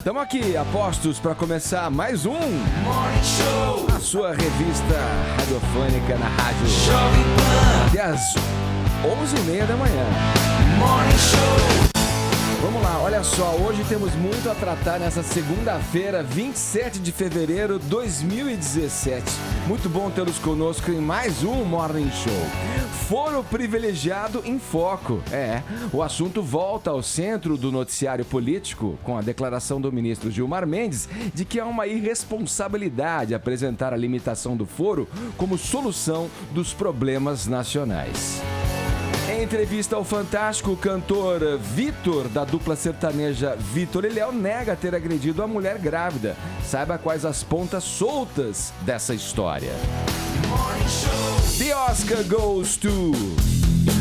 Estamos aqui, apostos, para começar mais um Morning Show, a sua revista radiofônica na rádio Jovem Pan, até às 11h30 da manhã. Morning Show. Vamos lá, olha só, hoje temos muito a tratar nessa segunda-feira, 27 de fevereiro de 2017. Muito bom tê-los conosco em mais um Morning Show. Foro privilegiado em foco. O assunto volta ao centro do noticiário político com a declaração do ministro Gilmar Mendes de que é uma irresponsabilidade apresentar a limitação do foro como solução dos problemas nacionais. Em entrevista ao Fantástico, o cantor Vitor, da dupla sertaneja Vitor e Léo, nega ter agredido a mulher grávida. Saiba quais as pontas soltas dessa história. The Oscar goes to...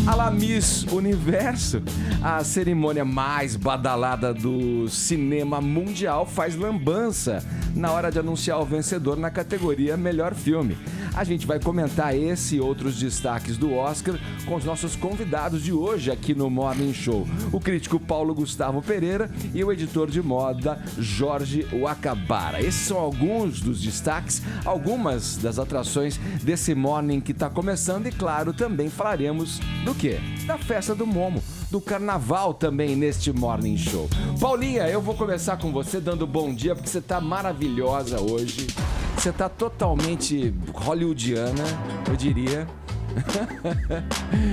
A la Miss Universo, a cerimônia mais badalada do cinema mundial, faz lambança na hora de anunciar o vencedor na categoria Melhor Filme. A gente vai comentar esse e outros destaques do Oscar com os nossos convidados de hoje aqui no Morning Show. O crítico Paulo Gustavo Pereira e o editor de moda Jorge Wakabara. Esses são alguns dos destaques, algumas das atrações desse Morning que está começando e, claro, também falaremos do quê? Da festa do Momo, do carnaval também neste Morning Show. Paulinha, eu vou começar com você dando bom dia porque você tá maravilhosa hoje. Você tá totalmente hollywoodiana, eu diria.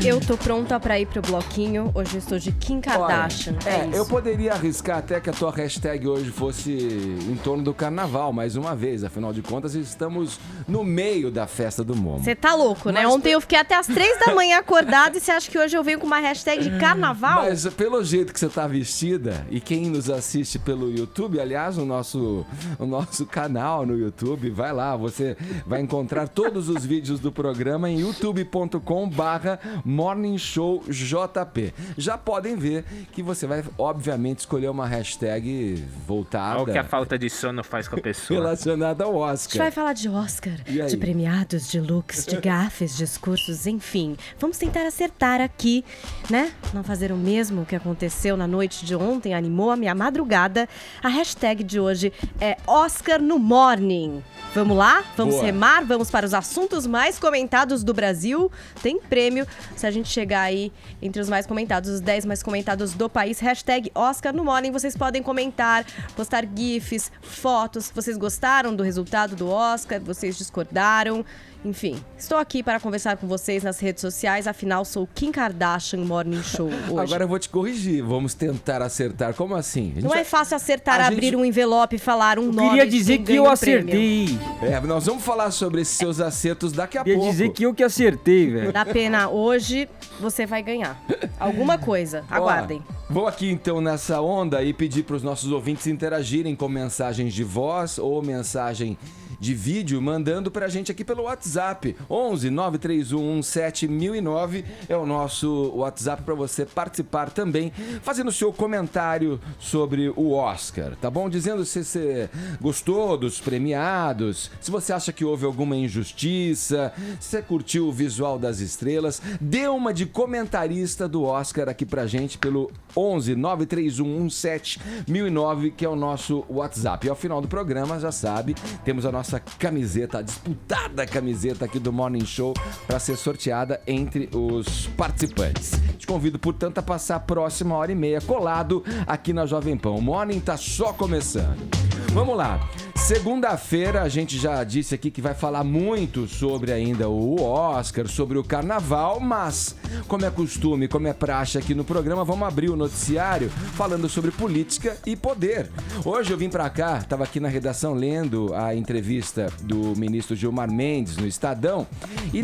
Eu tô pronta pra ir pro bloquinho. Hoje eu estou de Kim Kardashian. Olha, eu poderia arriscar até que a tua hashtag hoje fosse em torno do carnaval, mais uma vez. Afinal de contas, estamos no meio da festa do Momo. Você tá louco, né? Ontem eu fiquei até as 3 da manhã acordada e você acha que hoje eu venho com uma hashtag de carnaval? Mas pelo jeito que você tá vestida, e quem nos assiste pelo YouTube, aliás, o nosso canal no YouTube, vai lá, você vai encontrar todos os vídeos do programa em youtube.com/morningshowjp. Já podem ver que você vai, obviamente, escolher uma hashtag voltada... Olha o que a falta de sono faz com a pessoa. Relacionada ao Oscar. A gente vai falar de Oscar, de premiados, de looks, de gafes, discursos, enfim. Vamos tentar acertar aqui, né? Não fazer o mesmo que aconteceu na noite de ontem, animou a minha madrugada. A hashtag de hoje é Oscar no Morning. Vamos lá? Vamos remar? Vamos para os assuntos mais comentados do Brasil. Tem prêmio se a gente chegar aí entre os mais comentados, os 10 mais comentados do país. Hashtag Oscar no Morning. Vocês podem comentar, postar gifs, fotos. Vocês gostaram do resultado do Oscar? Vocês discordaram? Enfim, estou aqui para conversar com vocês nas redes sociais, afinal sou Kim Kardashian Morning Show hoje. Agora eu vou te corrigir, vamos tentar acertar. Como assim? Não é fácil acertar, abrir um envelope e falar um nome. Queria dizer que eu acertei. Nós vamos falar sobre esses seus acertos daqui a pouco. Queria dizer que eu que acertei, velho. Dá pena, hoje você vai ganhar alguma coisa, aguardem. Vou aqui então nessa onda e pedir para os nossos ouvintes interagirem com mensagens de voz ou mensagem de vídeo, mandando pra gente aqui pelo WhatsApp. 11 931 7009 é o nosso WhatsApp para você participar também, fazendo o seu comentário sobre o Oscar, tá bom? Dizendo se você gostou dos premiados, se você acha que houve alguma injustiça, se você curtiu o visual das estrelas. Dê uma de comentarista do Oscar aqui pra gente pelo 11 931 7009, que é o nosso WhatsApp. E ao final do programa, já sabe, temos a nossa camiseta, a disputada camiseta aqui do Morning Show para ser sorteada entre os participantes. Te convido, portanto, a passar a próxima hora e meia colado aqui na Jovem Pan. O Morning tá só começando. Vamos lá. Segunda-feira, a gente já disse aqui que vai falar muito sobre ainda o Oscar, sobre o carnaval, mas, como é costume, como é praxe aqui no programa, vamos abrir o noticiário falando sobre política e poder. Hoje eu vim pra cá, tava aqui na redação lendo a entrevista do ministro Gilmar Mendes no Estadão, e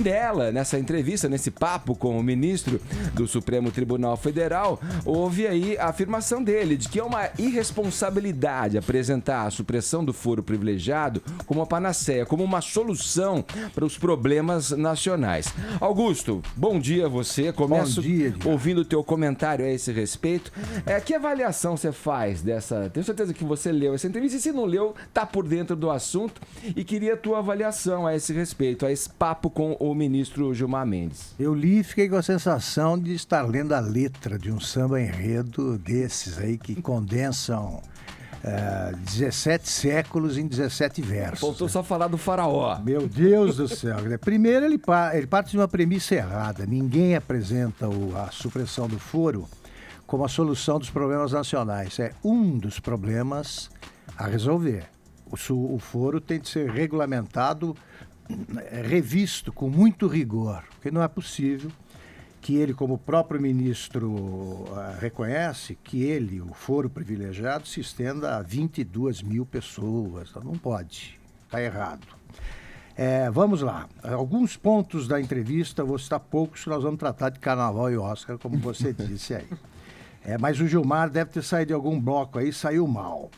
nessa entrevista, nesse papo com o ministro do Supremo Tribunal Federal, houve aí a afirmação dele de que é uma irresponsabilidade apresentar a supressão do foro privilegiado como uma panaceia, como uma solução para os problemas nacionais. Augusto, bom dia a você. Começo ouvindo o teu comentário a esse respeito. Que avaliação você faz dessa... Tenho certeza que você leu essa entrevista e se não leu, tá por dentro do assunto e queria a tua avaliação a esse respeito, a esse papo com o ministro Gilmar Mendes. Eu li e fiquei com a sensação de estar lendo a letra de um samba enredo desses aí que condensam 17 séculos em 17 versos. Faltou só falar do faraó. Meu Deus do céu. Primeiro, ele parte de uma premissa errada. Ninguém apresenta a supressão do foro como a solução dos problemas nacionais. É um dos problemas a resolver. O foro tem de ser regulamentado, revisto com muito rigor, porque não é possível que ele, como o próprio ministro reconhece, que o foro privilegiado, se estenda a 22 mil pessoas. Não pode, está errado. Vamos lá, alguns pontos da entrevista, vou citar poucos, nós vamos tratar de Carnaval e Oscar, como você disse aí. Mas o Gilmar deve ter saído de algum bloco aí, saiu mal.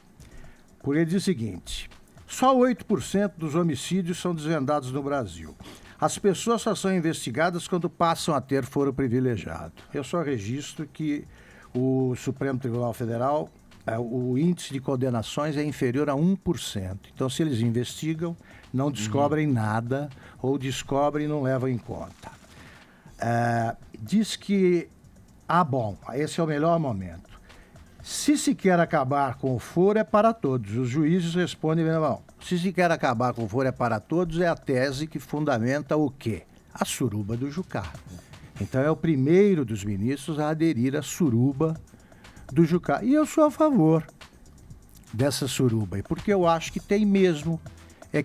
Por ele diz o seguinte: só 8% dos homicídios são desvendados no Brasil. As pessoas só são investigadas quando passam a ter foro privilegiado. Eu só registro que o Supremo Tribunal Federal, o índice de condenações é inferior a 1%. Então, se eles investigam, não descobrem nada, ou descobrem e não levam em conta. Diz que, bom, esse é o melhor momento. Se se quer acabar com o foro, é para todos. Os juízes respondem, não. Se se quer acabar com o foro, é para todos, é a tese que fundamenta o quê? A suruba do Jucá. Então é o primeiro dos ministros a aderir à suruba do Jucá. E eu sou a favor dessa suruba, porque eu acho que tem mesmo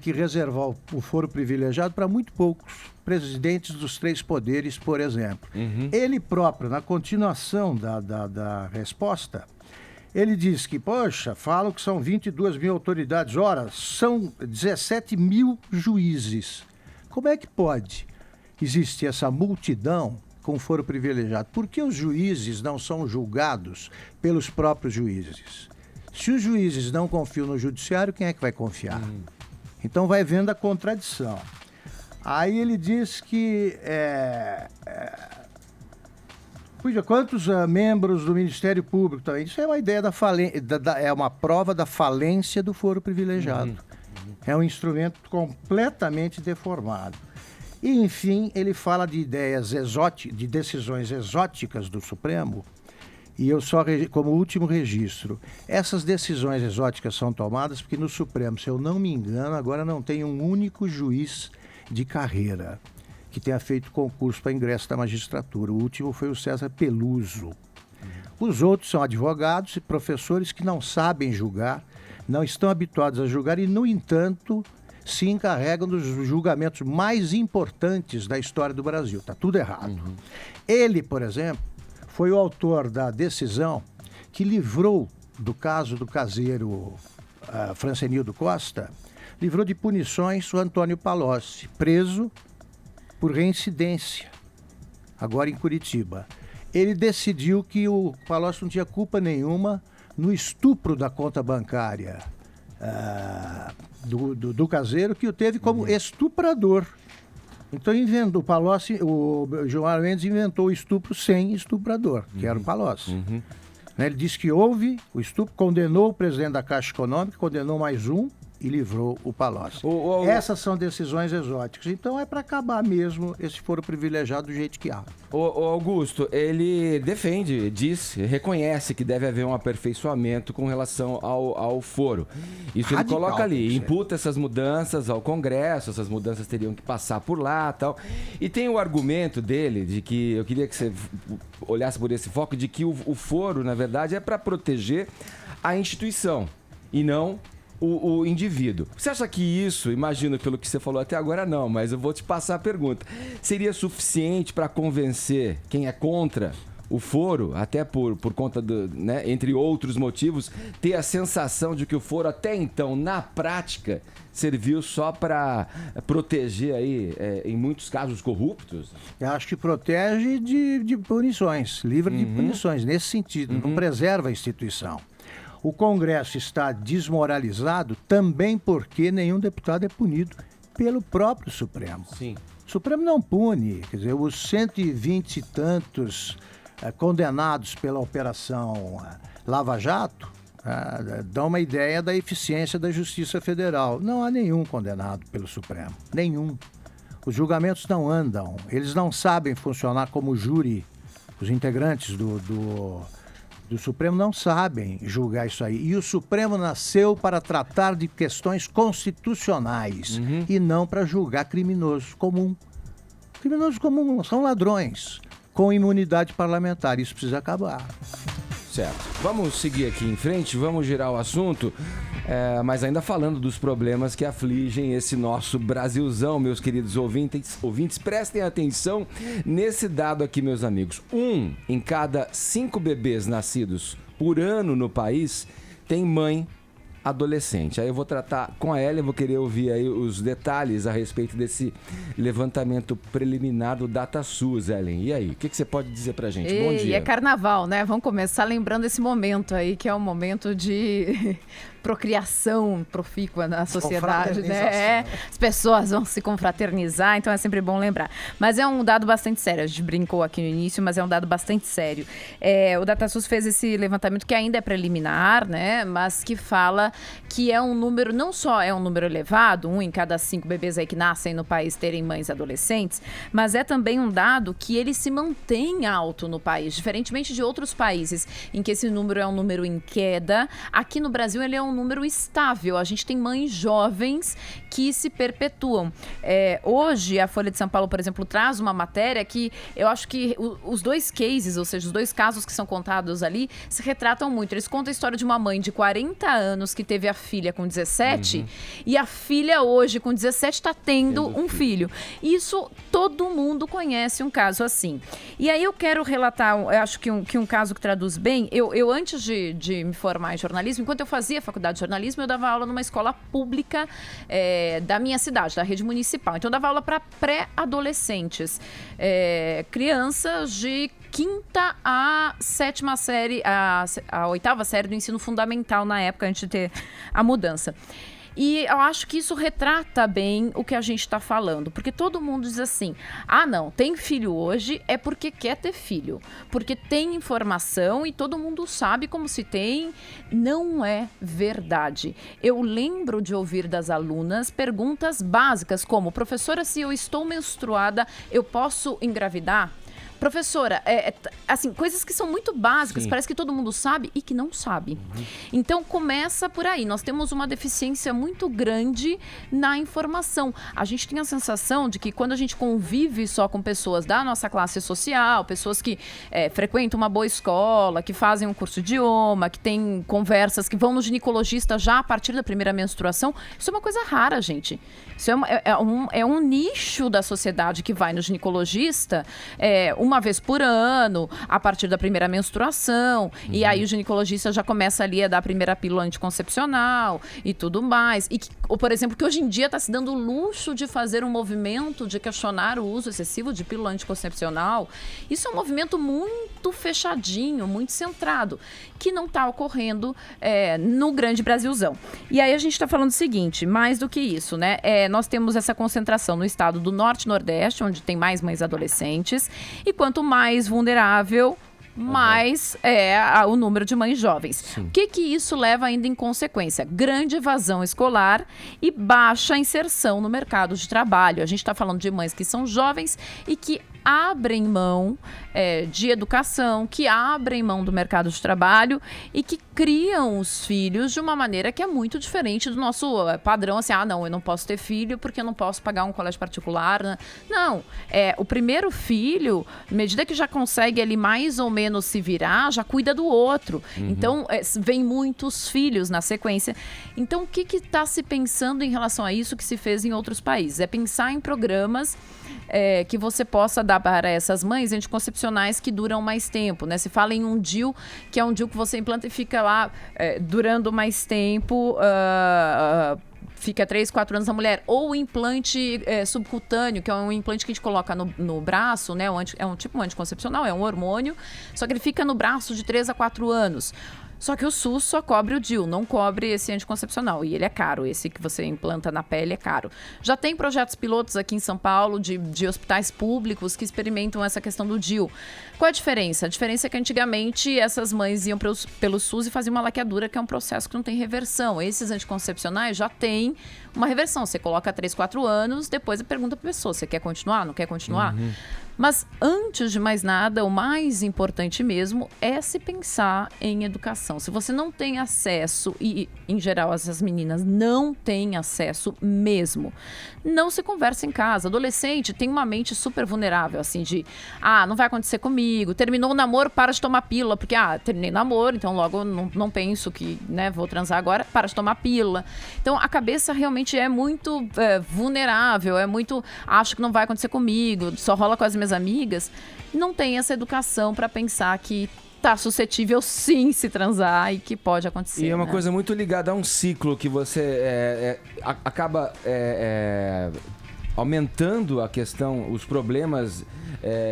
que reservar o foro privilegiado para muito poucos presidentes dos 3 poderes, por exemplo. Ele próprio, na continuação da resposta, ele diz que, falam que são 22 mil autoridades. Ora, são 17 mil juízes. Como é que pode existir essa multidão com foro privilegiado? Por que os juízes não são julgados pelos próprios juízes? Se os juízes não confiam no judiciário, quem é que vai confiar? Então vai vendo a contradição. Aí ele diz que... quantos membros do Ministério Público também? Isso é uma ideia é uma prova da falência do foro privilegiado. É um instrumento completamente deformado. E, enfim, ele fala de de decisões exóticas do Supremo, e eu só, como último registro, essas decisões exóticas são tomadas porque no Supremo, se eu não me engano, agora não tem um único juiz de carreira que tenha feito concurso para ingresso da magistratura. O último foi o César Peluso. Os outros são advogados e professores que não sabem julgar, não estão habituados a julgar e, no entanto, se encarregam dos julgamentos mais importantes da história do Brasil. Está tudo errado. Ele, por exemplo, foi o autor da decisão que livrou do caso do caseiro Francenildo Costa, livrou de punições o Antônio Palocci, preso por reincidência, agora em Curitiba. Ele decidiu que o Palocci não tinha culpa nenhuma no estupro da conta bancária do caseiro, que o teve como estuprador. Então o Gilmar Mendes inventou o estupro sem estuprador, que era o Palocci. Ele disse que houve o estupro, condenou o presidente da Caixa Econômica, condenou mais um, e livrou o Palocci. Essas são decisões exóticas. Então é para acabar mesmo esse foro privilegiado do jeito que há. O Augusto, ele defende, reconhece que deve haver um aperfeiçoamento com relação ao foro. Isso radical, ele coloca ali, imputa essas mudanças ao Congresso, essas mudanças teriam que passar por lá e tal. E tem o argumento dele, de que eu queria que você olhasse por esse foco, de que o foro, na verdade, é para proteger a instituição e não o indivíduo. Você acha que isso, imagino pelo que você falou até agora não, mas eu vou te passar a pergunta, seria suficiente para convencer quem é contra o foro, até por conta, entre outros motivos, ter a sensação de que o foro até então, na prática, serviu só para proteger aí, em muitos casos, corruptos? Eu acho que protege de punições, livra de punições, nesse sentido, não preserva a instituição. O Congresso está desmoralizado também porque nenhum deputado é punido pelo próprio Supremo. Sim. O Supremo não pune, quer dizer, os 120 e tantos condenados pela Operação Lava Jato dão uma ideia da eficiência da Justiça Federal. Não há nenhum condenado pelo Supremo, nenhum. Os julgamentos não andam, eles não sabem funcionar como júri, os integrantes do Supremo não sabem julgar isso aí. E o Supremo nasceu para tratar de questões constitucionais e não para julgar criminoso comum. Criminosos comuns são ladrões com imunidade parlamentar. Isso precisa acabar. Certo. Vamos seguir aqui em frente, vamos girar o assunto, mas ainda falando dos problemas que afligem esse nosso Brasilzão, meus queridos ouvintes, prestem atenção nesse dado aqui, meus amigos. 1 em cada 5 bebês nascidos por ano no país tem mãe adolescente. Aí eu vou tratar com a Ellen, vou querer ouvir aí os detalhes a respeito desse levantamento preliminar do DataSUS, Ellen. E aí, o que você pode dizer pra gente? Bom dia. É carnaval, né? Vamos começar lembrando esse momento aí, que é um momento de procriação profícua na sociedade, né? As pessoas vão se confraternizar, então é sempre bom lembrar. Mas é um dado bastante sério, a gente brincou aqui no início, mas é um dado bastante sério. O DataSUS fez esse levantamento que ainda é preliminar, né? Mas que fala que é um número, não só é um número elevado, 1 em cada 5 bebês aí que nascem no país terem mães adolescentes, mas é também um dado que ele se mantém alto no país, diferentemente de outros países em que esse número é um número em queda. Aqui no Brasil ele é um número estável, a gente tem mães jovens que se perpetuam. Hoje a Folha de São Paulo, por exemplo, traz uma matéria que eu acho que os dois cases, ou seja, os dois casos que são contados ali, se retratam muito. Eles contam a história de uma mãe de 40 anos que teve a filha com 17 e a filha hoje com 17 está tendo um filho. Isso todo mundo conhece um caso assim. E aí eu quero relatar, eu acho que um caso que traduz bem. Eu antes de me formar em jornalismo, enquanto eu fazia faculdade de jornalismo, eu dava aula numa escola pública da minha cidade, da rede municipal. Então eu dava aula para pré-adolescentes, crianças de 5ª a 7ª série, a 8ª série do ensino fundamental na época, antes de ter a mudança. E eu acho que isso retrata bem o que a gente está falando, porque todo mundo diz assim, não, tem filho hoje é porque quer ter filho, porque tem informação e todo mundo sabe como se tem. Não é verdade. Eu lembro de ouvir das alunas perguntas básicas como, professora, se eu estou menstruada, eu posso engravidar? Professora, assim, coisas que são muito básicas, parece que todo mundo sabe e que não sabe. Então, começa por aí. Nós temos uma deficiência muito grande na informação. A gente tem a sensação de que quando a gente convive só com pessoas da nossa classe social, pessoas que frequentam uma boa escola, que fazem um curso de idioma, que têm conversas, que vão no ginecologista já a partir da primeira menstruação, isso é uma coisa rara, gente. Isso é um nicho da sociedade que vai no ginecologista uma vez por ano, a partir da primeira menstruação, e aí o ginecologista já começa ali a dar a primeira pílula anticoncepcional e tudo mais. Ou, por exemplo, que hoje em dia está se dando o luxo de fazer um movimento de questionar o uso excessivo de pílula anticoncepcional. Isso é um movimento muito fechadinho, muito centrado, que não está ocorrendo no grande Brasilzão. E aí a gente está falando o seguinte, mais do que isso, né? Nós temos essa concentração no estado do Norte e Nordeste, onde tem mais mães adolescentes, e quanto mais vulnerável, mais o número de mães jovens. Sim. O que isso leva ainda em consequência? Grande evasão escolar e baixa inserção no mercado de trabalho. A gente está falando de mães que são jovens e que abrem mão de educação, que abrem mão do mercado de trabalho e que criam os filhos de uma maneira que é muito diferente do nosso padrão, assim, não, eu não posso ter filho porque eu não posso pagar um colégio particular, né? Não, o primeiro filho, à medida que já consegue ali mais ou menos se virar, já cuida do outro. Então, vem muitos filhos na sequência. Então, o que está se pensando em relação a isso que se fez em outros países? É pensar em programas que você possa dar para essas mães anticoncepcionais que duram mais tempo, né? Se fala em um DIU, que é um DIU que você implanta e fica lá durando mais tempo, fica 3, 4 anos na mulher. Ou o implante subcutâneo, que é um implante que a gente coloca no braço, né? É um tipo anticoncepcional, é um hormônio, só que ele fica no braço de 3 a 4 anos. Só que o SUS só cobre o DIU, não cobre esse anticoncepcional. E ele é caro, esse que você implanta na pele é caro. Já tem projetos pilotos aqui em São Paulo de hospitais públicos que experimentam essa questão do DIU. Qual a diferença? A diferença é que antigamente essas mães iam pelo SUS e faziam uma laqueadura, que é um processo que não tem reversão. Esses anticoncepcionais já têm uma reversão. Você coloca 3, 4 anos, depois pergunta para a pessoa, você quer continuar, não quer continuar? Mas antes de mais nada, o mais importante mesmo é se pensar em educação. Se você não tem acesso, e em geral essas meninas não têm acesso mesmo, não se conversa em casa. Adolescente tem uma mente super vulnerável, assim, de não vai acontecer comigo, terminou o namoro, para de tomar pílula, porque terminei namoro, então logo não penso que, né, vou transar agora, para de tomar pílula. Então a cabeça realmente é muito vulnerável, é muito, acho que não vai acontecer comigo, só rola com as minhas amigas. Não tem essa educação para pensar que tá suscetível sim se transar e que pode acontecer. E é uma né? coisa muito ligada a um ciclo que você acaba aumentando a questão, os problemas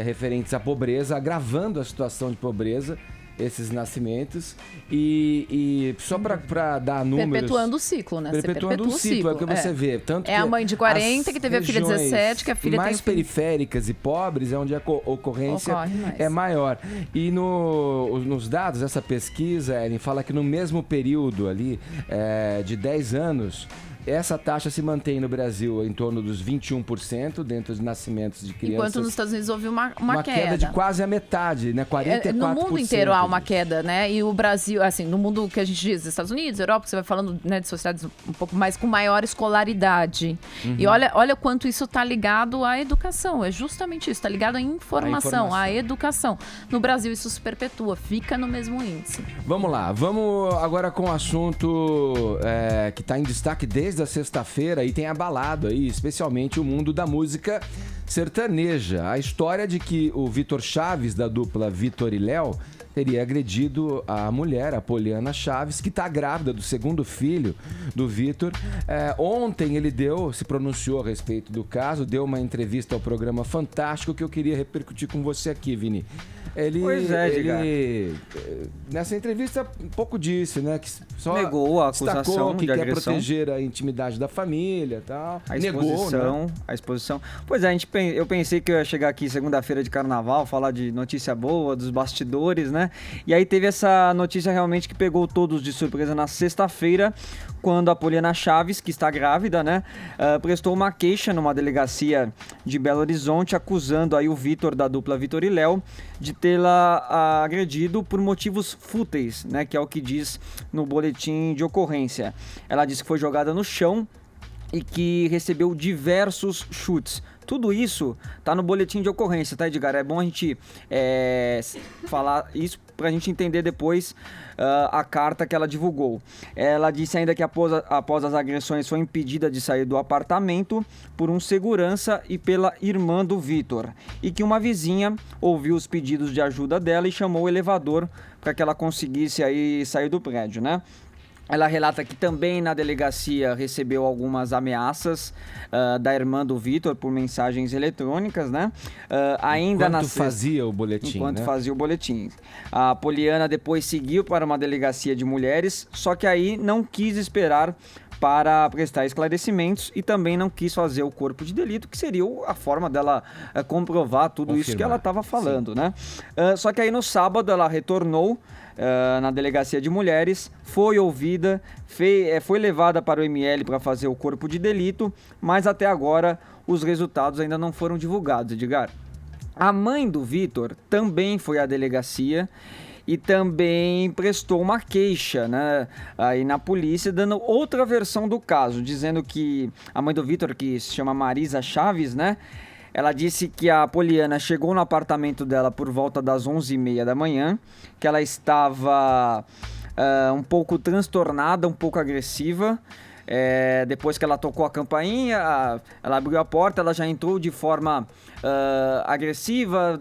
referentes à pobreza, agravando a situação de pobreza, esses nascimentos, e só para dar números... Perpetuando o ciclo, né? Perpetuando o ciclo, é o que você vê. Tanto a mãe de 40 que teve a filha 17, que a filha mais tem... periféricas e pobres é onde a ocorrência é maior. E nos dados dessa pesquisa, Ellen, fala que no mesmo período ali, de 10 anos... Essa taxa se mantém no Brasil em torno dos 21% dentro dos nascimentos de crianças. Enquanto nos Estados Unidos houve uma queda de quase a metade, né? 44%. No mundo inteiro há uma queda, né? E o Brasil, assim, no mundo que a gente diz, Estados Unidos, Europa, você vai falando, né, de sociedades um pouco mais com maior escolaridade. E olha quanto isso está ligado à educação. É justamente isso, está ligado à informação, à educação. No Brasil isso se perpetua, fica no mesmo índice. Vamos lá, vamos agora com o assunto que está em destaque desde a sexta-feira e tem abalado aí, especialmente o mundo da música sertaneja. A história de que o Vitor Chaves, da dupla Vitor e Léo, teria agredido a mulher, a Poliana Chaves, que está grávida do segundo filho do Vitor. Ontem ele se pronunciou a respeito do caso, deu uma entrevista ao programa Fantástico que eu queria repercutir com você aqui, Vini. Ele nessa entrevista um pouco disse, né, que só negou a acusação que de quer agressão, proteger a intimidade da família, tal. A exposição. Pois é, eu pensei que eu ia chegar aqui segunda-feira de carnaval, falar de notícia boa, dos bastidores, né? E aí teve essa notícia realmente que pegou todos de surpresa na sexta-feira, quando a Poliana Chaves, que está grávida, né, prestou uma queixa numa delegacia de Belo Horizonte, acusando aí o Vitor, da dupla Vitor e Léo, de tê-la agredido por motivos fúteis, né, que é o que diz no boletim de ocorrência. Ela disse que foi jogada no chão e que recebeu diversos chutes. Tudo isso tá no boletim de ocorrência, tá, Edgar? É bom a gente falar isso pra gente entender depois a carta que ela divulgou. Ela disse ainda que após as agressões foi impedida de sair do apartamento por um segurança e pela irmã do Vitor. E que uma vizinha ouviu os pedidos de ajuda dela e chamou o elevador para que ela conseguisse aí sair do prédio, né? Ela relata que também na delegacia recebeu algumas ameaças da irmã do Vitor por mensagens eletrônicas, né? Enquanto fazia o boletim, Enquanto fazia o boletim. A Poliana depois seguiu para uma delegacia de mulheres, só que aí não quis esperar para prestar esclarecimentos e também não quis fazer o corpo de delito, que seria a forma dela comprovar tudo isso que ela estava falando, né? Só que aí no sábado ela retornou na delegacia de mulheres, foi ouvida, foi levada para o ML para fazer o corpo de delito, mas até agora os resultados ainda não foram divulgados, Edgar. A mãe do Vitor também foi à delegacia e também prestou uma queixa, né, aí na polícia, dando outra versão do caso, dizendo que a mãe do Vitor, que se chama Marisa Chaves, né, ela disse que a Poliana chegou no apartamento dela por volta das 11h30 da manhã, que ela estava um pouco transtornada, um pouco agressiva. Depois que ela tocou a campainha, ela abriu a porta, ela já entrou de forma agressiva,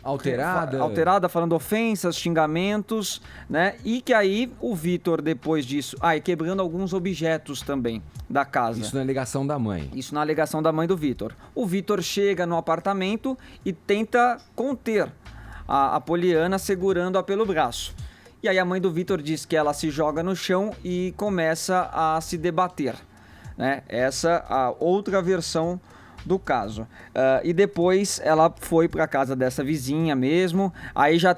alterada, falando ofensas, xingamentos, né? E que aí o Vitor, depois disso, e quebrando alguns objetos também da casa. Isso na alegação da mãe. Isso na alegação da mãe do Vitor. O Vitor chega no apartamento e tenta conter a Poliana, segurando-a pelo braço. E aí a mãe do Vitor diz que ela se joga no chão e começa a se debater, né? Essa a outra versão do caso. E depois ela foi para casa dessa vizinha mesmo, aí já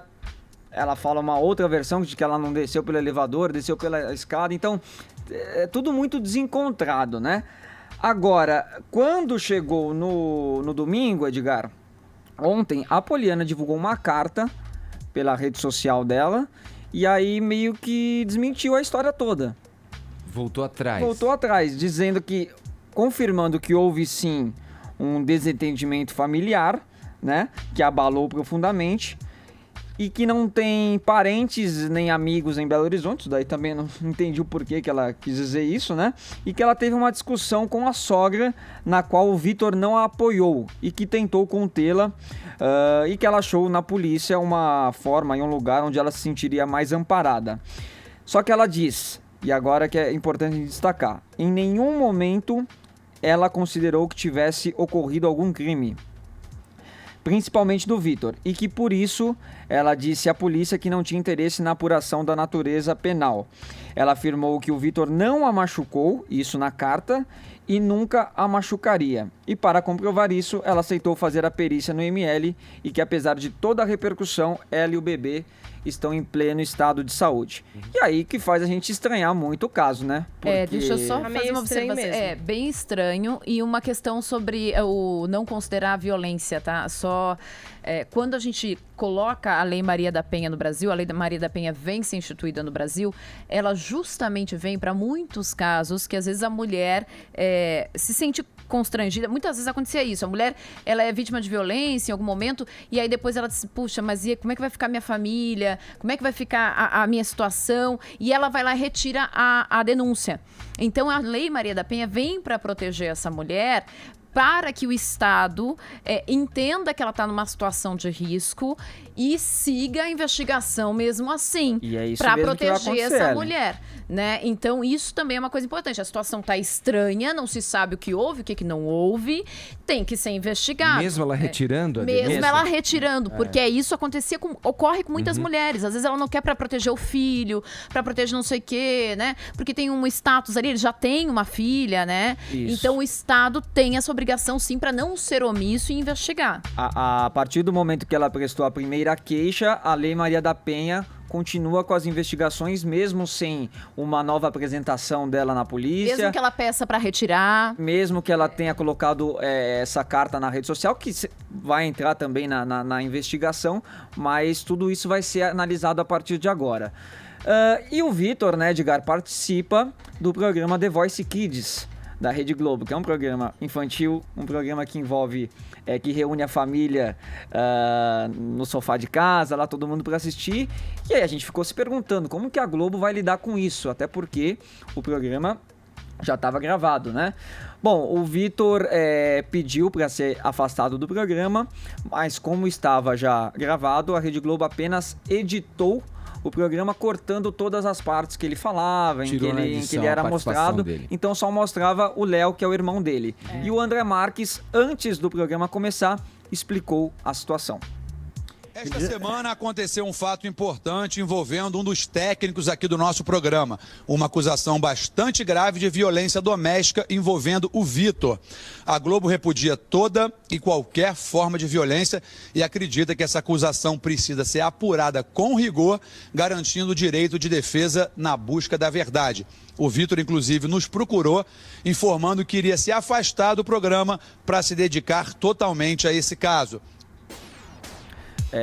ela fala uma outra versão de que ela não desceu pelo elevador, desceu pela escada, então é tudo muito desencontrado, né? Agora, quando chegou no domingo, Edgar, ontem a Poliana divulgou uma carta pela rede social dela e aí meio que desmentiu a história toda. Voltou atrás. Voltou atrás, dizendo que, confirmando que houve sim um desentendimento familiar, né, que abalou profundamente, e que não tem parentes nem amigos em Belo Horizonte. Isso daí também não entendi o porquê que ela quis dizer isso, né? E que ela teve uma discussão com a sogra, na qual o Vitor não a apoiou e que tentou contê-la, e que ela achou na polícia uma forma e um lugar onde ela se sentiria mais amparada. Só que ela diz, e agora que é importante destacar, em nenhum momento ela considerou que tivesse ocorrido algum crime, principalmente do Vitor, e que por isso ela disse à polícia que não tinha interesse na apuração da natureza penal. Ela afirmou que o Vitor não a machucou, isso na carta, e nunca a machucaria. E para comprovar isso, ela aceitou fazer a perícia no ML e que apesar de toda a repercussão, ela e o bebê estão em pleno estado de saúde. E aí que faz a gente estranhar muito o caso, né? Porque... deixa eu só fazer uma observação. Mesmo. Bem estranho, e uma questão sobre o não considerar a violência, tá? Quando a gente coloca a Lei Maria da Penha no Brasil, a Lei Maria da Penha vem ser instituída no Brasil, ela justamente vem para muitos casos que às vezes a mulher se sente constrangida. Muitas vezes acontecia isso. A mulher, ela é vítima de violência em algum momento e aí depois ela diz, puxa, mas como é que vai ficar minha família? Como é que vai ficar a minha situação? E ela vai lá e retira a denúncia. Então, a Lei Maria da Penha vem para proteger essa mulher, para que o Estado entenda que ela está numa situação de risco e siga a investigação mesmo assim, para proteger essa mulher, né? Então, isso também é uma coisa importante. A situação está estranha, não se sabe o que houve, o que não houve, tem que ser investigado. Mesmo ela retirando a denúncia? Mesmo ela retirando, porque isso ocorre com muitas mulheres. Às vezes ela não quer para proteger o filho, para proteger não sei o quê, né? Porque tem um status ali, ele já tem uma filha, né? Isso. Então, o Estado tem essa obrigação, sim, para não ser omisso e investigar. A partir do momento que ela prestou a primeira queixa, a Lei Maria da Penha continua com as investigações, mesmo sem uma nova apresentação dela na polícia. Mesmo que ela peça para retirar. Mesmo que ela tenha colocado essa carta na rede social, que vai entrar também na investigação, mas tudo isso vai ser analisado a partir de agora. E o Vitor, né, Edgar, participa do programa The Voice Kids, da Rede Globo, que é um programa infantil, um programa que envolve, que reúne a família no sofá de casa, lá todo mundo para assistir. E aí a gente ficou se perguntando como que a Globo vai lidar com isso, até porque o programa já estava gravado, né? Bom, o Vitor pediu para ser afastado do programa, mas como estava já gravado, a Rede Globo apenas editou o programa cortando todas as partes que ele falava, em que ele era mostrado. Então só mostrava o Léo, que é o irmão dele. E o André Marques, antes do programa começar, explicou a situação. Esta semana aconteceu um fato importante envolvendo um dos técnicos aqui do nosso programa. Uma acusação bastante grave de violência doméstica envolvendo o Vitor. A Globo repudia toda e qualquer forma de violência e acredita que essa acusação precisa ser apurada com rigor, garantindo o direito de defesa na busca da verdade. O Vitor, inclusive, nos procurou, informando que iria se afastar do programa para se dedicar totalmente a esse caso.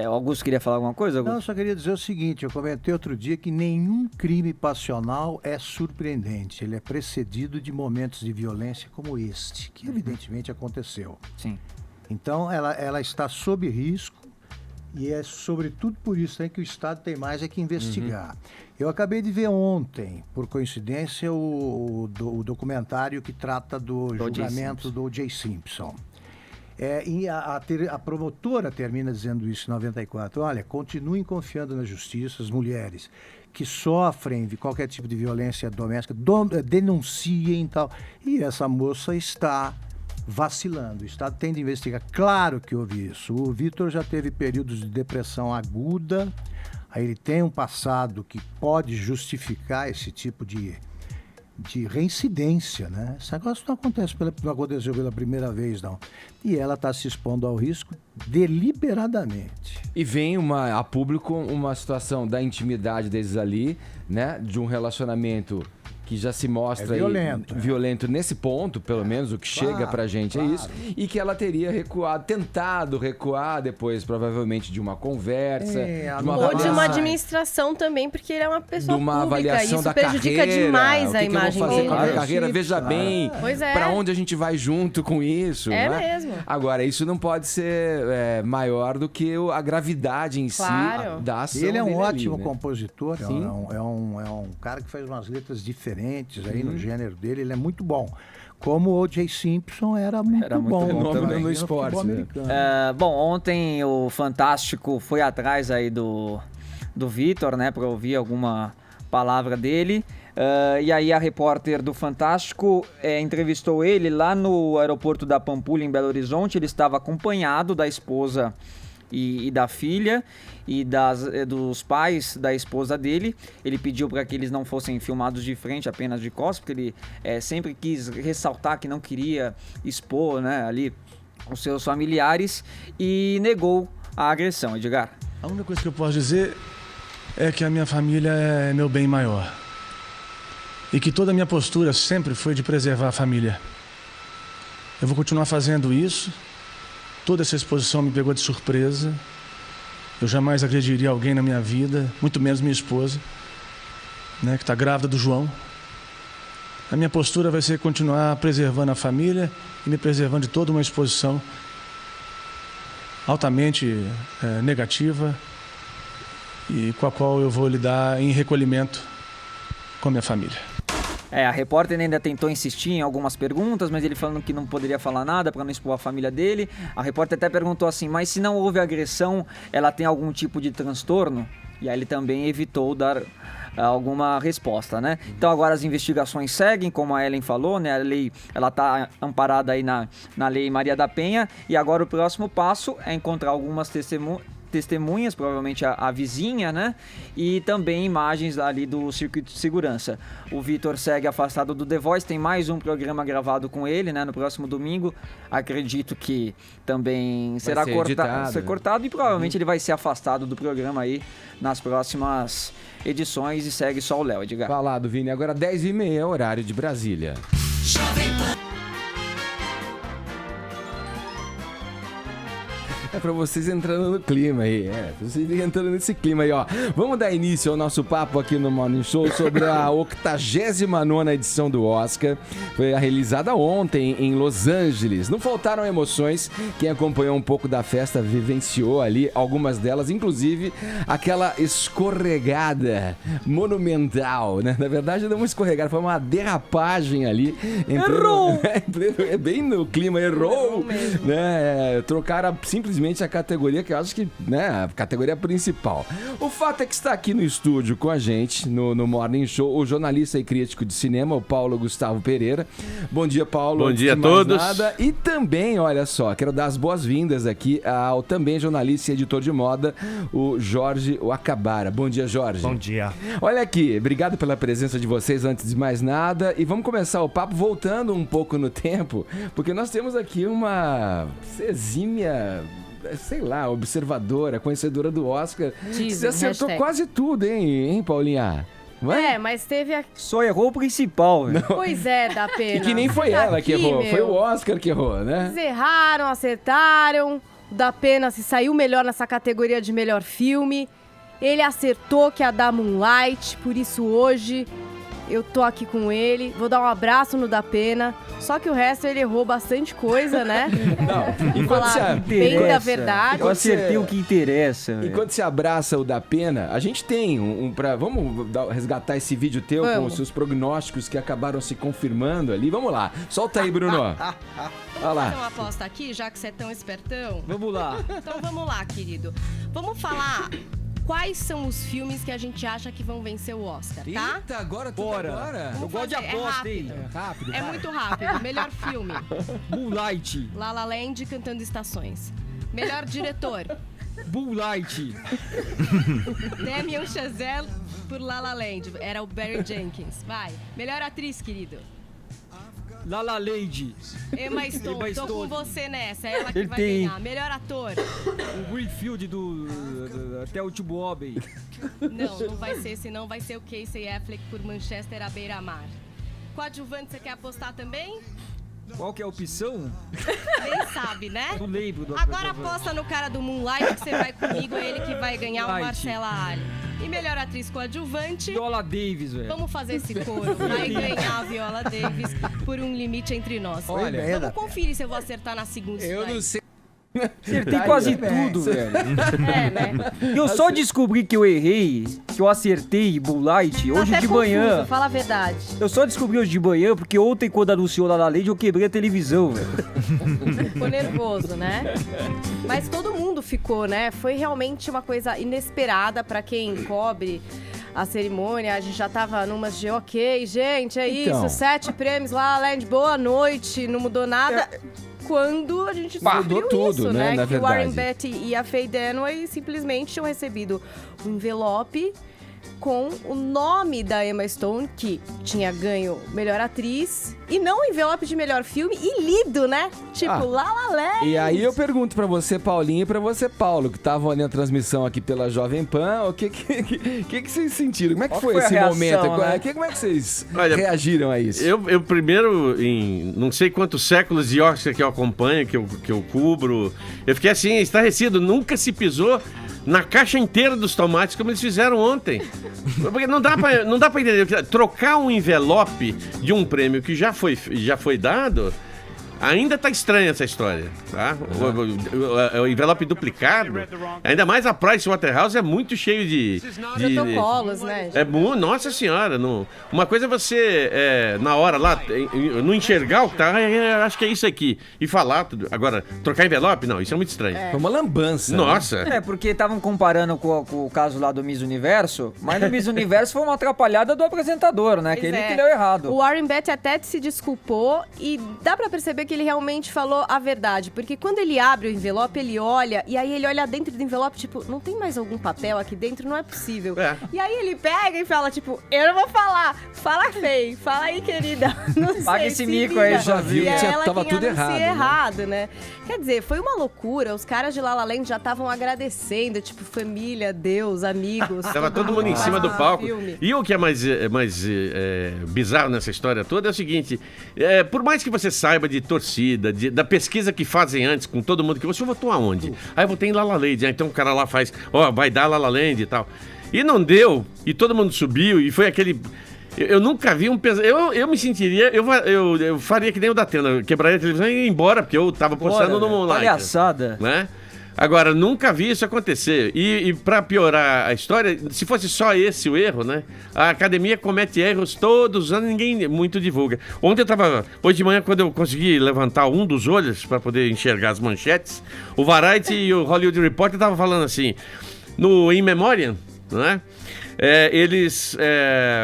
Augusto queria falar alguma coisa, Augusto? Não, eu só queria dizer o seguinte, eu comentei outro dia que nenhum crime passional é surpreendente, ele é precedido de momentos de violência como este, que evidentemente aconteceu. Sim. Então ela está sob risco e é sobretudo por isso que o Estado tem mais que investigar. Eu acabei de ver ontem, por coincidência, o documentário que trata do julgamento do O.J. Simpson. E a promotora termina dizendo isso em 94. Olha, continuem confiando na justiça, as mulheres que sofrem de qualquer tipo de violência doméstica, denunciem e tal. E essa moça está vacilando. O Estado tem de investigar. Claro que houve isso. O Vitor já teve períodos de depressão aguda. Aí ele tem um passado que pode justificar esse tipo de reincidência, né? Esse negócio não aconteceu pela primeira vez, não. E ela está se expondo ao risco deliberadamente. E vem a público uma situação da intimidade deles ali, né? De um relacionamento que já se mostra violento nesse ponto, pelo menos o que chega pra gente é isso, e que ela teria tentado recuar depois, provavelmente, de uma conversa, de uma administração também, porque ele é uma pessoa de uma pública, avaliação isso da prejudica carreira, demais a que imagem eu vou fazer dele. com a minha carreira, veja bem, pra onde a gente vai junto com isso. É né? mesmo. Agora, isso não pode ser maior do que a gravidade em si da ação. Ele é um dele ótimo ali, né? compositor, é um cara que faz umas letras diferentes aí no gênero dele, ele é muito bom. Como o O.J. Simpson era muito bom no esporte. Né? Bom, ontem o Fantástico foi atrás aí do Vitor, né, para ouvir alguma palavra dele. E aí a repórter do Fantástico entrevistou ele lá no aeroporto da Pampulha, em Belo Horizonte. Ele estava acompanhado da esposa e da filha e dos pais da esposa dele. Ele pediu para que eles não fossem filmados de frente, apenas de costas, porque ele sempre quis ressaltar que não queria expor, né, ali os seus familiares, e negou a agressão. Edgar? A única coisa que eu posso dizer é que a minha família é meu bem maior e que toda a minha postura sempre foi de preservar a família. Eu vou continuar fazendo isso. Toda essa exposição me pegou de surpresa. Eu jamais agrediria alguém na minha vida, muito menos minha esposa, né, que está grávida do João. A minha postura vai ser continuar preservando a família e me preservando de toda uma exposição altamente negativa e com a qual eu vou lidar em recolhimento com a minha família. A repórter ainda tentou insistir em algumas perguntas, mas ele falando que não poderia falar nada para não expor a família dele. A repórter até perguntou assim, mas se não houve agressão, ela tem algum tipo de transtorno? E aí ele também evitou dar alguma resposta, né? Então agora as investigações seguem, como a Ellen falou, né? A lei, ela tá amparada aí na Lei Maria da Penha, e agora o próximo passo é encontrar algumas testemunhas, provavelmente a vizinha, né? E também imagens ali do circuito de segurança. O Vitor segue afastado do The Voice, tem mais um programa gravado com ele, né? No próximo domingo. Acredito que também será cortado e provavelmente ele vai ser afastado do programa aí nas próximas edições, e segue só o Léo, Edgar. Falado, Vini. Agora 10h30, horário de Brasília. É pra vocês entrando no clima aí, vocês entrando nesse clima aí, ó. Vamos dar início ao nosso papo aqui no Morning Show sobre a 89ª edição do Oscar. Foi realizada ontem em Los Angeles. Não faltaram emoções. Quem acompanhou um pouco da festa vivenciou ali algumas delas, inclusive aquela escorregada monumental, né? Na verdade, não uma escorregada, foi uma derrapagem ali. Errou! Bem no clima, errou, né? Trocaram simplesmente a categoria que eu acho que, né, a categoria principal. O fato é que está aqui no estúdio com a gente, no Morning Show, o jornalista e crítico de cinema, o Paulo Gustavo Pereira. Bom dia, Paulo. Bom dia a todos. E também, olha só, quero dar as boas-vindas aqui ao também jornalista e editor de moda, o Jorge Acabara. Bom dia, Jorge. Bom dia. Olha aqui, obrigado pela presença de vocês antes de mais nada, e vamos começar o papo voltando um pouco no tempo, porque nós temos aqui uma exímia, sei lá, observadora, conhecedora do Oscar. Você acertou quase tudo, hein, Paulinha? Mas teve a... Só errou o principal. Pois é, da pena. E que nem foi ela que errou, foi o Oscar que errou, né? Eles erraram, acertaram. O da pena se saiu melhor nessa categoria de melhor filme. Ele acertou que ia dar Moonlight, por isso hoje eu tô aqui com ele. Vou dar um abraço no da pena. Só que o resto ele errou bastante coisa, né? Não, enquanto falar bem da verdade. Eu acertei o que interessa. Enquanto você abraça o da pena, a gente tem vamos resgatar esse vídeo teu com os seus prognósticos que acabaram se confirmando ali. Vamos lá, solta aí, Bruno. Olha lá. Vamos fazer uma aposta aqui, já que você é tão espertão? Vamos lá. Então vamos lá, querido. Vamos falar quais são os filmes que a gente acha que vão vencer o Oscar, tá? Eita, agora. Eu gosto de aposta, hein? Rápido. É muito rápido. Melhor filme. Moonlight. La La Land, Cantando Estações. Melhor diretor. Moonlight. Damien Chazelle por La La Land. Era o Barry Jenkins. Vai. Melhor atriz, querido. La La Land. Emma Stone, tô com você nessa. Ela que Ele vai tem. ganhar. Melhor ator. O Greenfield do Até o Último Homem. Não vai ser esse não. Vai ser o Casey Affleck por Manchester à beira-mar. Coadjuvante, você quer apostar também? Qual que é a opção? Nem sabe, né? Não lembro. Agora aposta no cara do Moonlight que você vai comigo. É ele que vai ganhar, o Moonlight. Marcela Ali. E melhor atriz coadjuvante... Viola Davis, velho. Vamos fazer esse coro. Vai ganhar a Viola Davis por Um Limite Entre Nós. Olha, vamos conferir se eu vou acertar na segunda. Eu não sei. Acertei quase tudo, velho. É, né? Eu só descobri que eu errei, que eu acertei Moonlight hoje Tá até de manhã. confuso, fala a verdade. Eu só descobri hoje de manhã porque ontem, quando anunciou La La Land, eu quebrei a televisão, velho. Ficou nervoso, né? Mas todo mundo ficou, né? Foi realmente uma coisa inesperada pra quem cobre a cerimônia. A gente já tava numas de ok, gente, é Então. isso, 7 prêmios, La La Land, boa noite, não mudou nada. Quando a gente descobriu Mudou tudo, isso, né, né? na Que o Warren verdade. Beatty e a Faye Dunaway simplesmente tinham recebido um envelope com o nome da Emma Stone, que tinha ganho melhor atriz, e não o envelope de melhor filme, e lido, né? Tipo, Ah. La La Land. E aí eu pergunto pra você, Paulinho, e pra você, Paulo, que estavam ali na transmissão aqui pela Jovem Pan, o que vocês sentiram? Como é que Qual foi foi a esse reação, momento? né? Como é que vocês Olha, reagiram a isso? Eu primeiro, em não sei quantos séculos de Oscar que eu acompanho, que eu cubro, eu fiquei assim, estarrecido. Nunca se pisou na caixa inteira dos tomates como eles fizeram ontem. Porque não dá pra entender. Trocar um envelope de um prêmio que já foi dado... Ainda tá estranha essa história, tá? O envelope duplicado, ainda mais a Pricewaterhouse é muito cheio de Protocolos, né? nossa senhora, uma coisa é você, na hora lá, não enxergar o que tá, acho que é isso aqui, e falar tudo. Agora, trocar envelope, não, isso é muito estranho. Foi uma lambança. Nossa. Né? É, porque estavam comparando com o caso lá do Miss Universo, mas no Miss Universo foi uma atrapalhada do apresentador, né? Que ele que deu errado. O Warren Beatty até se desculpou e dá pra perceber que ele realmente falou a verdade, porque quando ele abre o envelope, ele olha, e aí ele olha dentro do envelope, tipo, não tem mais algum papel aqui dentro? Não é possível. É. E aí ele pega e fala, tipo, eu não vou falar, fala feio, fala aí, querida. Não Paga sei, esse se mico vira. aí, já viu. E é Tinha- ela tava quem tudo anuncia errado, né? né? Quer dizer, foi uma loucura, os caras de La La Land já estavam agradecendo, tipo, família, Deus, amigos. Tava todo mundo em cima do palco. Filme. E o que é mais bizarro nessa história toda é o seguinte: por mais que você saiba de torcida, da pesquisa que fazem antes com todo mundo, que você votou aonde? Aí eu votei em La La Land. Aí então o cara lá faz, vai dar La La Land e tal. E não deu, e todo mundo subiu, e foi aquele. Eu nunca vi um pesadelo. Eu me sentiria. Eu faria que nem o da Atena, quebraria a televisão e ia embora, porque eu tava postando no Moonlight. Palhaçada. Né? Agora, nunca vi isso acontecer. E pra piorar a história, se fosse só esse o erro, né? A academia comete erros todos os anos, ninguém muito divulga. Hoje de manhã, quando eu consegui levantar um dos olhos para poder enxergar as manchetes, o Variety e o Hollywood Reporter estavam falando assim, no In Memoriam, né? Eles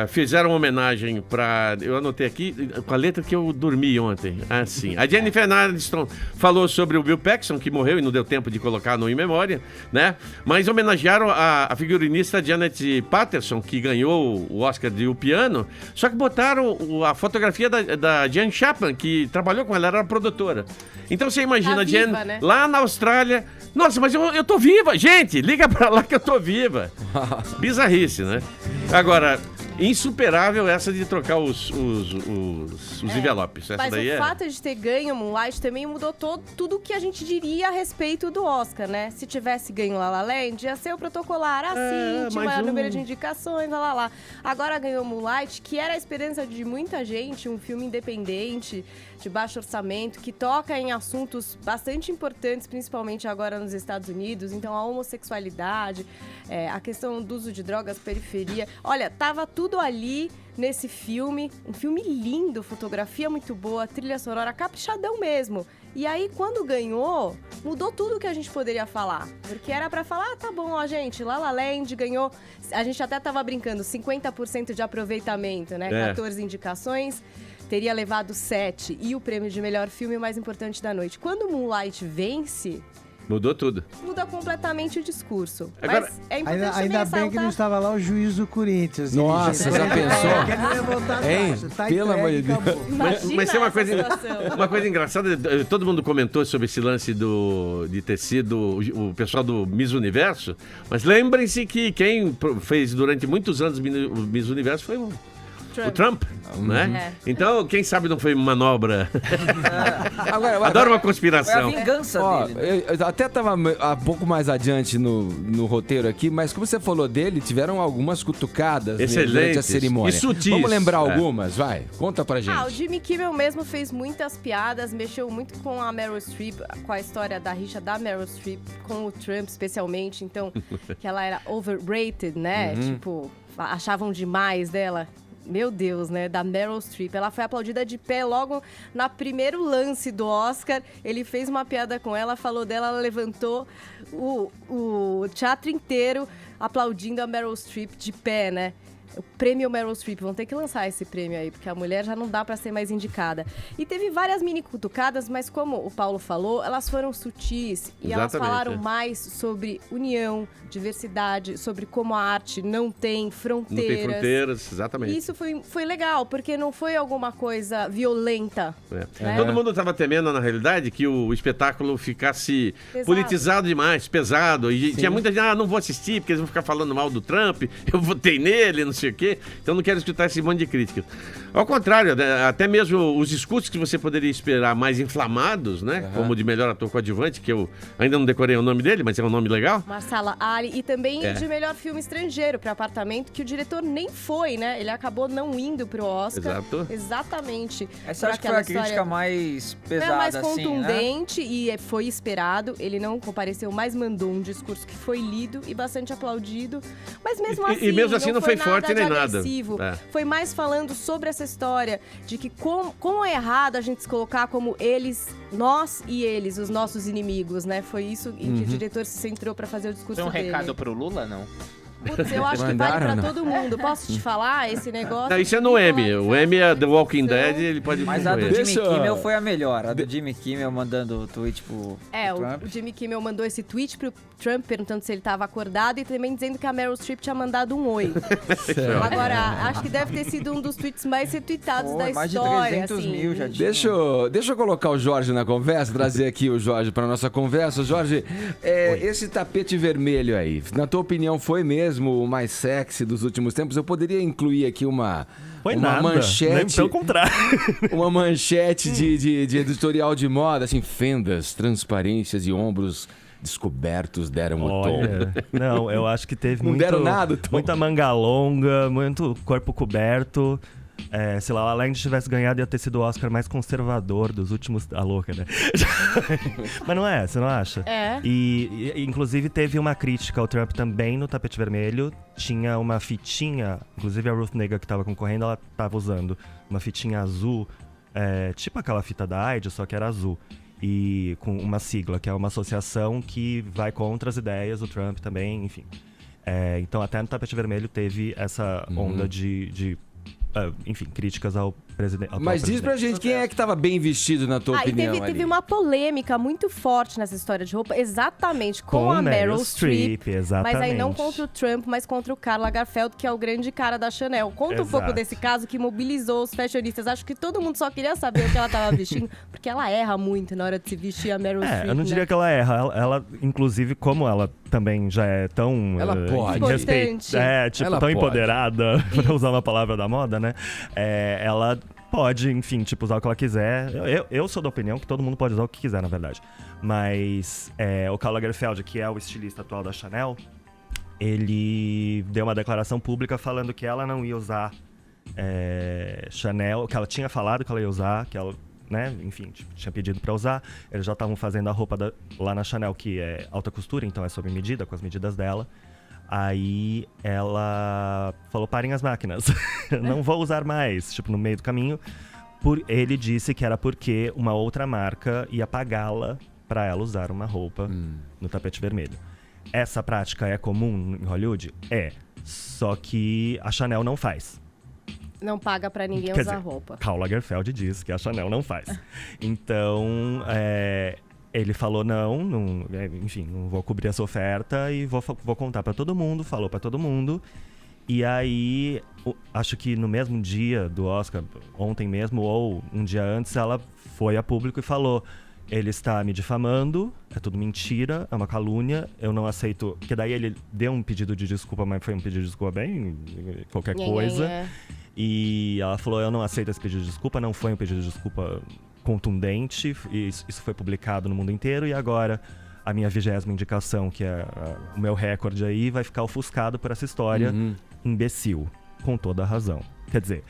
fizeram uma homenagem para... Eu anotei aqui com a letra que eu dormi ontem. Assim. A Jennifer Aniston falou sobre o Bill Paxton, que morreu e não deu tempo de colocar no In Memoriam, né? Mas homenagearam a figurinista Janet Patterson, que ganhou o Oscar de O Piano, só que botaram a fotografia da Jane Chapman, que trabalhou com ela, era a produtora. Então você imagina Tá a Jane viva, né? lá na Austrália... Nossa, mas eu tô viva! Gente, liga pra lá que eu tô viva! Bizarrice, né? Agora, insuperável essa de trocar os envelopes. Essa Mas daí o fato de ter ganho Moonlight também mudou tudo o que a gente diria a respeito do Oscar, né? Se tivesse ganho La La Land, ia ser o protocolar, assim, tinha mais maior um. número de indicações, lá. Agora ganhou Moonlight, que era a esperança de muita gente, um filme independente, de baixo orçamento, que toca em assuntos bastante importantes, principalmente agora nos Estados Unidos. Então, a homossexualidade, a questão do uso de drogas, periferia. Olha, tava tudo ali nesse filme. Um filme lindo, fotografia muito boa, trilha sonora caprichadão mesmo. E aí, quando ganhou, mudou tudo que a gente poderia falar. Porque era pra falar, tá bom, ó, gente, La La Land ganhou... A gente até tava brincando, 50% de aproveitamento, né? 14 indicações. Teria levado 7 e o prêmio de melhor filme mais importante da noite. Quando Moonlight vence, Mudou tudo. Muda completamente o discurso. Agora, mas é importante Ainda bem que não estava lá o juiz do Corinthians. Nossa, já pensou? Que ele não ia voltar Hein? atrás. Tá Pelo amor de entregue, Deus. acabou. Mas tem Imagina uma coisa engraçada, todo mundo comentou sobre esse lance de ter sido o pessoal do Miss Universo, mas lembrem-se que quem fez durante muitos anos o Miss Universo foi o Trump, né? Então, quem sabe não foi manobra. Agora, Adoro uma Foi a conspiração. vingança Ó, dele. eu até tava um pouco mais adiante no roteiro aqui, mas como você falou dele, tiveram algumas cutucadas durante a Excelentes cerimônia. e sutis. Vamos lembrar É. algumas? Vai, conta pra gente. o Jimmy Kimmel mesmo fez muitas piadas, mexeu muito com a Meryl Streep, com a história da rixa da Meryl Streep com o Trump, especialmente. Então, que ela era overrated, né? Tipo, achavam demais dela. Meu Deus, né? Da Meryl Streep. Ela foi aplaudida de pé logo no primeiro lance do Oscar. Ele fez uma piada com ela, falou dela, ela levantou o teatro inteiro aplaudindo a Meryl Streep de pé, né? O prêmio Meryl Streep, vão ter que lançar esse prêmio aí, porque a mulher já não dá pra ser mais indicada. E teve várias mini cutucadas, mas como o Paulo falou, elas foram sutis e elas Exatamente, falaram mais sobre união, diversidade, sobre como a arte não tem fronteiras. Não tem fronteiras, exatamente. E isso foi legal, porque não foi alguma coisa violenta. Né? Todo mundo estava temendo, na realidade, que o espetáculo ficasse Pesado. politizado demais, pesado. E tinha muita gente, não vou assistir porque eles vão ficar falando mal do Trump, eu votei nele, não sei o quê. Então não quero escutar esse monte de críticas. Ao contrário, até mesmo os discursos que você poderia esperar mais inflamados, né? Como de melhor ator coadjuvante, que eu ainda não decorei o nome dele, mas é um nome legal. Mahershala Ali, e também de melhor filme estrangeiro para Apartamento, que o diretor nem foi, né? Ele acabou não indo pro Oscar. Exato. Exatamente. Essa acho que foi a crítica mais pesada, foi a mais assim, contundente e foi esperado. Ele não compareceu, mas mandou um discurso que foi lido e bastante aplaudido. Mas mesmo assim, e mesmo assim não foi nada forte de nem nada. agressivo. É. Foi mais falando sobre essa história de que como é errado a gente se colocar como eles, nós e eles, os nossos inimigos, né? Foi isso em que o diretor se centrou para fazer o discurso Foi um dele. recado pro Lula, não? Putz, eu acho que vale pra todo mundo. Posso te falar esse negócio? Não, isso é no Emmy. O Emmy é The Walking Dead, ele pode Mas a do concorrer. Jimmy Kimmel foi a melhor. A do Jimmy Kimmel mandando o tweet pro Trump. O Jimmy Kimmel mandou esse tweet pro Trump perguntando se ele estava acordado e também dizendo que a Meryl Streep tinha mandado um oi. Agora, acho que deve ter sido um dos tweets mais retweetados da mais história. de 300 assim. mil já tinha. Deixa eu colocar o Jorge na conversa, trazer aqui o Jorge para nossa conversa. Jorge, esse tapete vermelho aí, na tua opinião, foi mesmo o mais sexy dos últimos tempos? Eu poderia incluir aqui uma manchete. Pelo contrário. Uma manchete de editorial de moda, assim, fendas, transparências e ombros descobertos deram o tom. Não, eu acho que teve Não deram nada, Tom. muita manga longa, muito corpo coberto. Se La La Land tivesse ganhado, ia ter sido o Oscar mais conservador dos últimos... A louca, né? Mas não é, você não acha? É. E inclusive teve uma crítica ao Trump também no tapete vermelho. Tinha uma fitinha, inclusive a Ruth Negga que estava concorrendo, ela estava usando uma fitinha azul, tipo aquela fita da AIDS, só que era azul. E com uma sigla, que é uma associação que vai contra as ideias do Trump também, enfim. Então até no tapete vermelho teve essa onda de enfim, críticas ao presidente. Mas diz pra gente, quem é que tava bem vestido, na tua opinião? E teve uma polêmica muito forte nessa história de roupa, exatamente com a Meryl Streep. Exatamente. Mas aí não contra o Trump, mas contra o Karl Lagerfeld, que é o grande cara da Chanel. Conta um pouco desse caso que mobilizou os fashionistas. Acho que todo mundo só queria saber o que ela tava vestindo, porque ela erra muito na hora de se vestir, a Meryl Streep. Eu não diria que ela erra. Ela, inclusive, como ela também já é tão... Ela pode. Ela tão empoderada, pra usar uma palavra da moda, né? Ela pode, enfim, usar o que ela quiser. Eu sou da opinião que todo mundo pode usar o que quiser, na verdade. Mas o Karl Lagerfeld, que é o estilista atual da Chanel, ele deu uma declaração pública falando que ela não ia usar Chanel, que ela tinha falado que ela ia usar, que ela... né? Enfim, tinha pedido pra usar. Eles já estavam fazendo a roupa lá na Chanel, que é alta costura, então é sob medida, com as medidas dela. Aí ela falou, parem as máquinas, não vou usar mais, no meio do caminho. Ele disse que era porque uma outra marca ia pagá-la pra ela usar uma roupa no tapete vermelho. Essa prática é comum em Hollywood? Só que a Chanel não faz. Não paga pra ninguém Quer usar dizer, roupa. Karl Lagerfeld diz que a Chanel não faz. Então, Ele falou não, enfim, não vou cobrir essa oferta e vou contar pra todo mundo, falou pra todo mundo. E aí, acho que no mesmo dia do Oscar, ontem mesmo ou um dia antes, ela foi a público e falou: ele está me difamando, é tudo mentira, é uma calúnia, eu não aceito. Porque daí ele deu um pedido de desculpa, mas foi um pedido de desculpa bem qualquer coisa. E ela falou: eu não aceito esse pedido de desculpa, não foi um pedido de desculpa contundente, e isso foi publicado no mundo inteiro, e agora a minha 20ª indicação, que é o meu recorde aí, vai ficar ofuscado por essa história imbecil, com toda a razão. Quer dizer,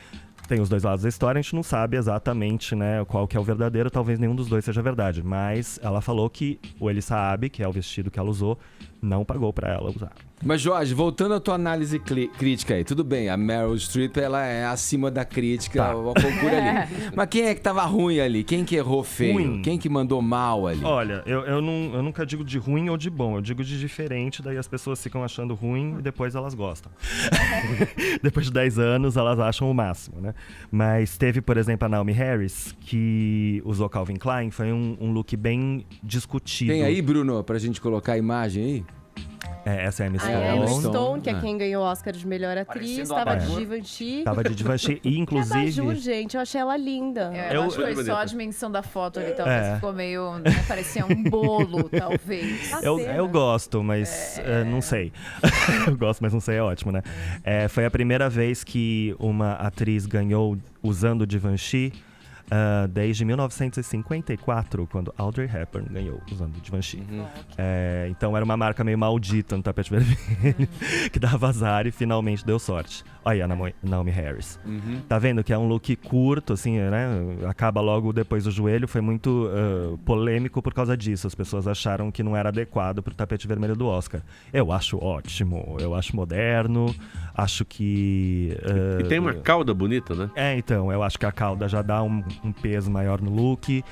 tem os dois lados da história, a gente não sabe exatamente, né, qual que é o verdadeiro, talvez nenhum dos dois seja verdade, mas ela falou que o Ele Sabe, que é o vestido que ela usou, não pagou pra ela usar. Mas, Jorge, voltando à tua análise crítica aí, tudo bem, a Meryl Streep, ela é acima da crítica, a concura ali. Mas quem é que tava ruim ali? Quem que errou feio? Ruim. Quem que mandou mal ali? Olha, eu nunca digo de ruim ou de bom, eu digo de diferente, daí as pessoas ficam achando ruim e depois elas gostam. Depois de 10 anos, elas acham o máximo, né? Mas teve, por exemplo, a Naomi Harris, que usou Calvin Klein, foi um look bem discutido. Tem aí, Bruno, pra gente colocar a imagem aí? Essa é a Emma Stone. A Emma Stone, que é quem ganhou o Oscar de melhor atriz, tava de Givenchy. Tava de Givenchy e, inclusive... É Abajur, gente, eu achei ela linda. Eu acho que foi só a dimensão da foto ali, talvez ficou meio... Né, parecia um bolo, talvez. Eu gosto, mas não sei. Eu gosto, mas não sei, é ótimo, né? Foi a primeira vez que uma atriz ganhou usando Givenchy, desde 1954, quando Audrey Hepburn ganhou usando Givenchy. Então era uma marca meio maldita no tapete vermelho, que dava azar e finalmente deu sorte. Olha aí a Naomi Harris. Tá vendo que é um look curto, assim, né? Acaba logo depois do joelho. Foi muito polêmico por causa disso. As pessoas acharam que não era adequado pro tapete vermelho do Oscar. Eu acho ótimo, eu acho moderno, acho que... E tem uma cauda bonita, né? Então, eu acho que a cauda já dá um peso maior no look.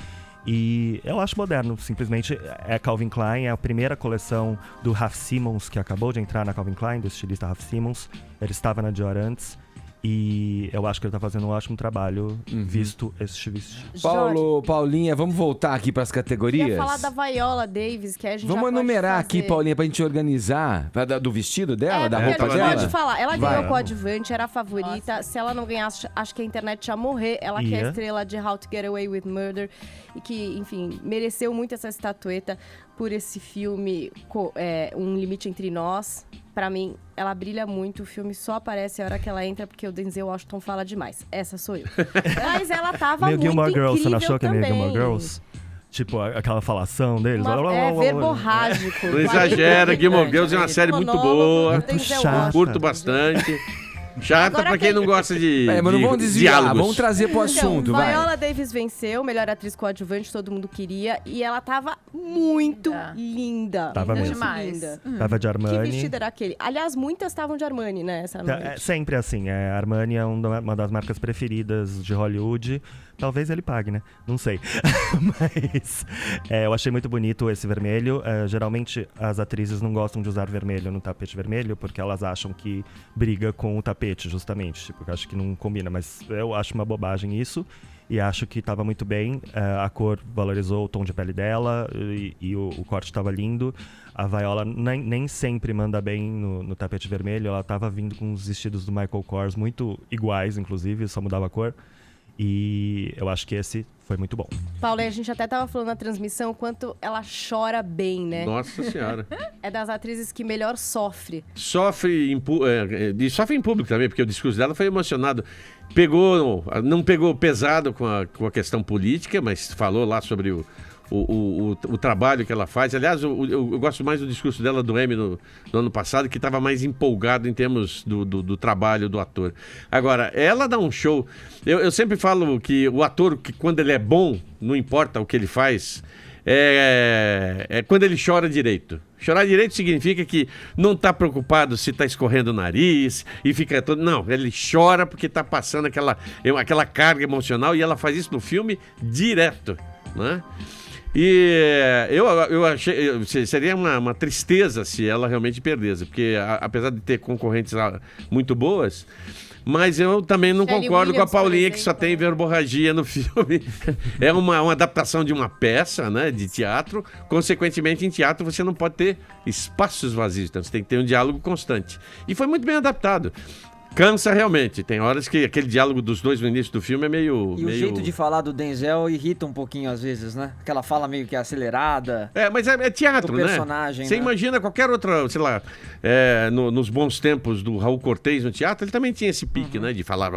E eu acho moderno, simplesmente é Calvin Klein, é a primeira coleção do Raf Simons, que acabou de entrar na Calvin Klein, do estilista Raf Simons. Ele estava na Dior antes. E eu acho que ele tá fazendo um ótimo trabalho, visto este vestido. Paulinha, vamos voltar aqui pras categorias? Eu ia falar da Viola Davis, que a gente vamos enumerar aqui, Paulinha, pra gente organizar. Do vestido dela, da roupa dela? Pode falar. Ela ganhou coadjuvante, era a favorita. Nossa. Se ela não ganhasse, acho que a internet ia morrer. Ela que é a estrela de How to Get Away with Murder. E que, enfim, mereceu muito essa estatueta por esse filme, Um Limite Entre Nós. Pra mim, ela brilha muito. O filme só aparece a hora que ela entra, porque o Denzel Washington fala demais. Essa sou eu. Mas ela tava muito Gilmore incrível Girls, você não achou que é meio também. Gilmore Girls? Tipo, aquela falação deles. Verborrágico. Não exagera, Gilmore Girls é uma série muito boa. Muito chata. Curto bastante. Chata Agora pra quem não gosta de mas não vamos desviar, diálogos. vamos trazer pro assunto, vai. Viola Davis venceu, melhor atriz coadjuvante, todo mundo queria. E ela tava muito linda. Tava mesmo. Demais. Tava de Armani. Que vestido era aquele? Aliás, muitas estavam de Armani, né, essa noite. Sempre assim, Armani é uma das marcas preferidas de Hollywood. Talvez ele pague, né? Não sei. Mas eu achei muito bonito esse vermelho. Geralmente as atrizes não gostam de usar vermelho no tapete vermelho, porque elas acham que briga com o tapete, justamente. Tipo, eu acho que não combina, mas eu acho uma bobagem isso. E acho que estava muito bem. A cor valorizou o tom de pele dela e o corte estava lindo. A Viola nem sempre manda bem no tapete vermelho. Ela estava vindo com os vestidos do Michael Kors muito iguais, inclusive, só mudava a cor. E eu acho que esse foi muito bom. Paulo, a gente até tava falando na transmissão o quanto ela chora bem, né? Nossa Senhora. É das atrizes que melhor sofre. Sofre em público também, porque o discurso dela foi emocionado. Não pegou pesado com a questão política, mas falou lá sobre o trabalho que ela faz. Aliás, eu gosto mais do discurso dela do Emmy no ano passado, que estava mais empolgado em termos do trabalho do ator. Agora, ela dá um show. Eu sempre falo que o ator, que quando ele é bom, não importa o que ele faz, é quando ele chora direito. Chorar direito significa que não está preocupado se está escorrendo o nariz e fica todo... Não, ele chora porque está passando aquela carga emocional, e ela faz isso no filme direto, né? E eu achei, seria uma tristeza se ela realmente perdesse, porque apesar de ter concorrentes muito boas, Mas eu também não Shelley concordo Williams, com a Paulinha, por que só exemplo, tem verborragia no filme. É uma adaptação de uma peça, né, de teatro. Consequentemente, em teatro você não pode ter espaços vazios, então você tem que ter um diálogo constante. E foi muito bem adaptado. Cansa realmente. Tem horas que aquele diálogo dos dois no início do filme é meio... E o jeito de falar do Denzel irrita um pouquinho às vezes, né? Aquela fala meio que acelerada. Mas é teatro, do né? personagem, Você né? imagina qualquer outra, sei lá, nos bons tempos do Raul Cortez no teatro, ele também tinha esse pique, né? De falar.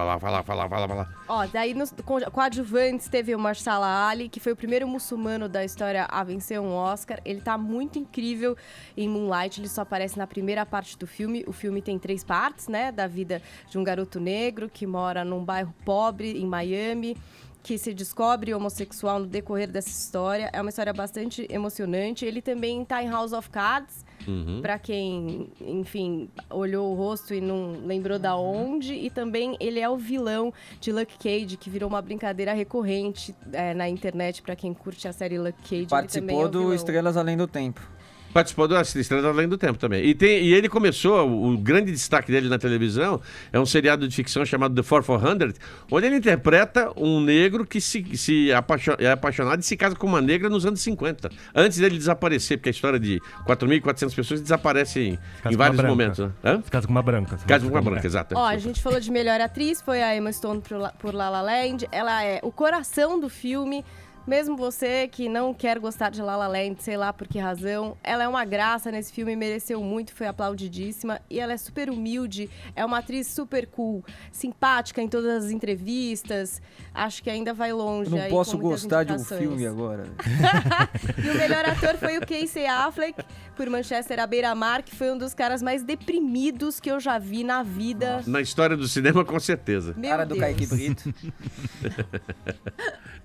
Ó, daí nos coadjuvantes teve o Mahershala Ali, que foi o primeiro muçulmano da história a vencer um Oscar. Ele tá muito incrível em Moonlight, ele só aparece na primeira parte do filme. O filme tem 3 partes, né? Da vida de um garoto negro que mora num bairro pobre em Miami, que se descobre homossexual no decorrer dessa história. É uma história bastante emocionante. Ele também tá em House of Cards, pra quem, enfim, olhou o rosto e não lembrou da onde. E também ele é o vilão de Luke Cage, que virou uma brincadeira recorrente na internet, pra quem curte a série Luke Cage. Participou do Estrelas Além do Tempo. Participou do Estrelas Além do Tempo também. E ele começou, o grande destaque dele na televisão é um seriado de ficção chamado The 4400, onde ele interpreta um negro que é apaixonado e se casa com uma negra nos anos 50. Antes dele desaparecer, porque a história de 4.400 pessoas desaparece em vários momentos. Né? Se casa com uma branca. Casa com uma branca, exato. Ó, a gente falou de melhor atriz, foi a Emma Stone por La La Land. Ela é o coração do filme. Mesmo você que não quer gostar de La La Land, sei lá por que razão, ela é uma graça nesse filme, mereceu muito, foi aplaudidíssima. E ela é super humilde, é uma atriz super cool, simpática em todas as entrevistas. Acho que ainda vai longe. Eu não posso gostar de um filme agora. E o melhor ator foi o Casey Affleck, por Manchester à beira-mar, que foi um dos caras mais deprimidos que eu já vi na vida. Na história do cinema, com certeza. Meu Cara Deus. do Kaique Brito.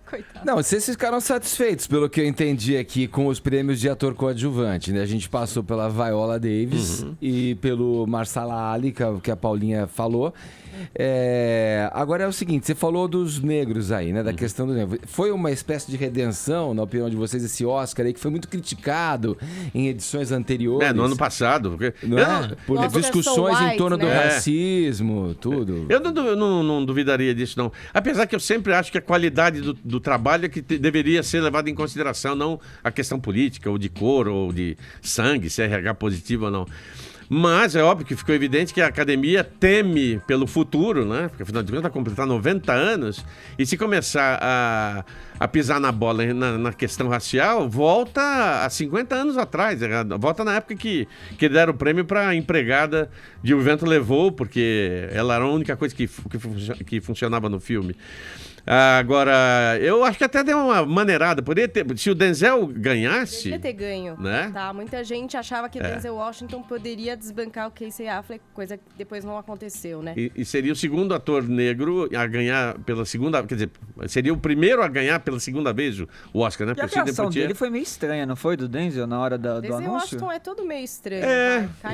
Coitado. Não, vocês ficaram satisfeitos, pelo que eu entendi aqui, com os prêmios de ator coadjuvante, né? A gente passou pela Viola Davis e pelo Mahershala Ali, que a Paulinha falou. Agora é o seguinte, você falou dos negros aí, né? Da questão do negro. Foi uma espécie de redenção, na opinião de vocês, esse Oscar aí, que foi muito criticado em edições anteriores. No ano passado. Não é? Por Nossa, discussões white, em torno do né? racismo, tudo. Eu não duvidaria disso, não. Apesar que eu sempre acho que a qualidade do trabalho é que deveria ser levada em consideração, não a questão política, ou de cor, ou de sangue, se é RH positivo ou não. Mas é óbvio que ficou evidente que a academia teme pelo futuro, né? Porque afinal de contas vai completar 90 anos. E se começar a pisar na bola na questão racial, volta a 50 anos atrás. Volta na época que deram o prêmio para a empregada de O Vento Levou, porque ela era a única coisa que funcionava no filme. Agora, eu acho que até deu uma maneirada. Poderia ter, se o Denzel ganhasse... Poderia ter ganho, né? Tá? Muita gente achava que o Denzel Washington poderia desbancar o Casey Affleck, coisa que depois não aconteceu, né? E seria o segundo ator negro a ganhar pela segunda... Quer dizer, seria o primeiro a ganhar pela segunda vez o Oscar, né? E a reação dele foi meio estranha, não foi, do Denzel, na hora do Denzel anúncio? Washington é todo meio estranho.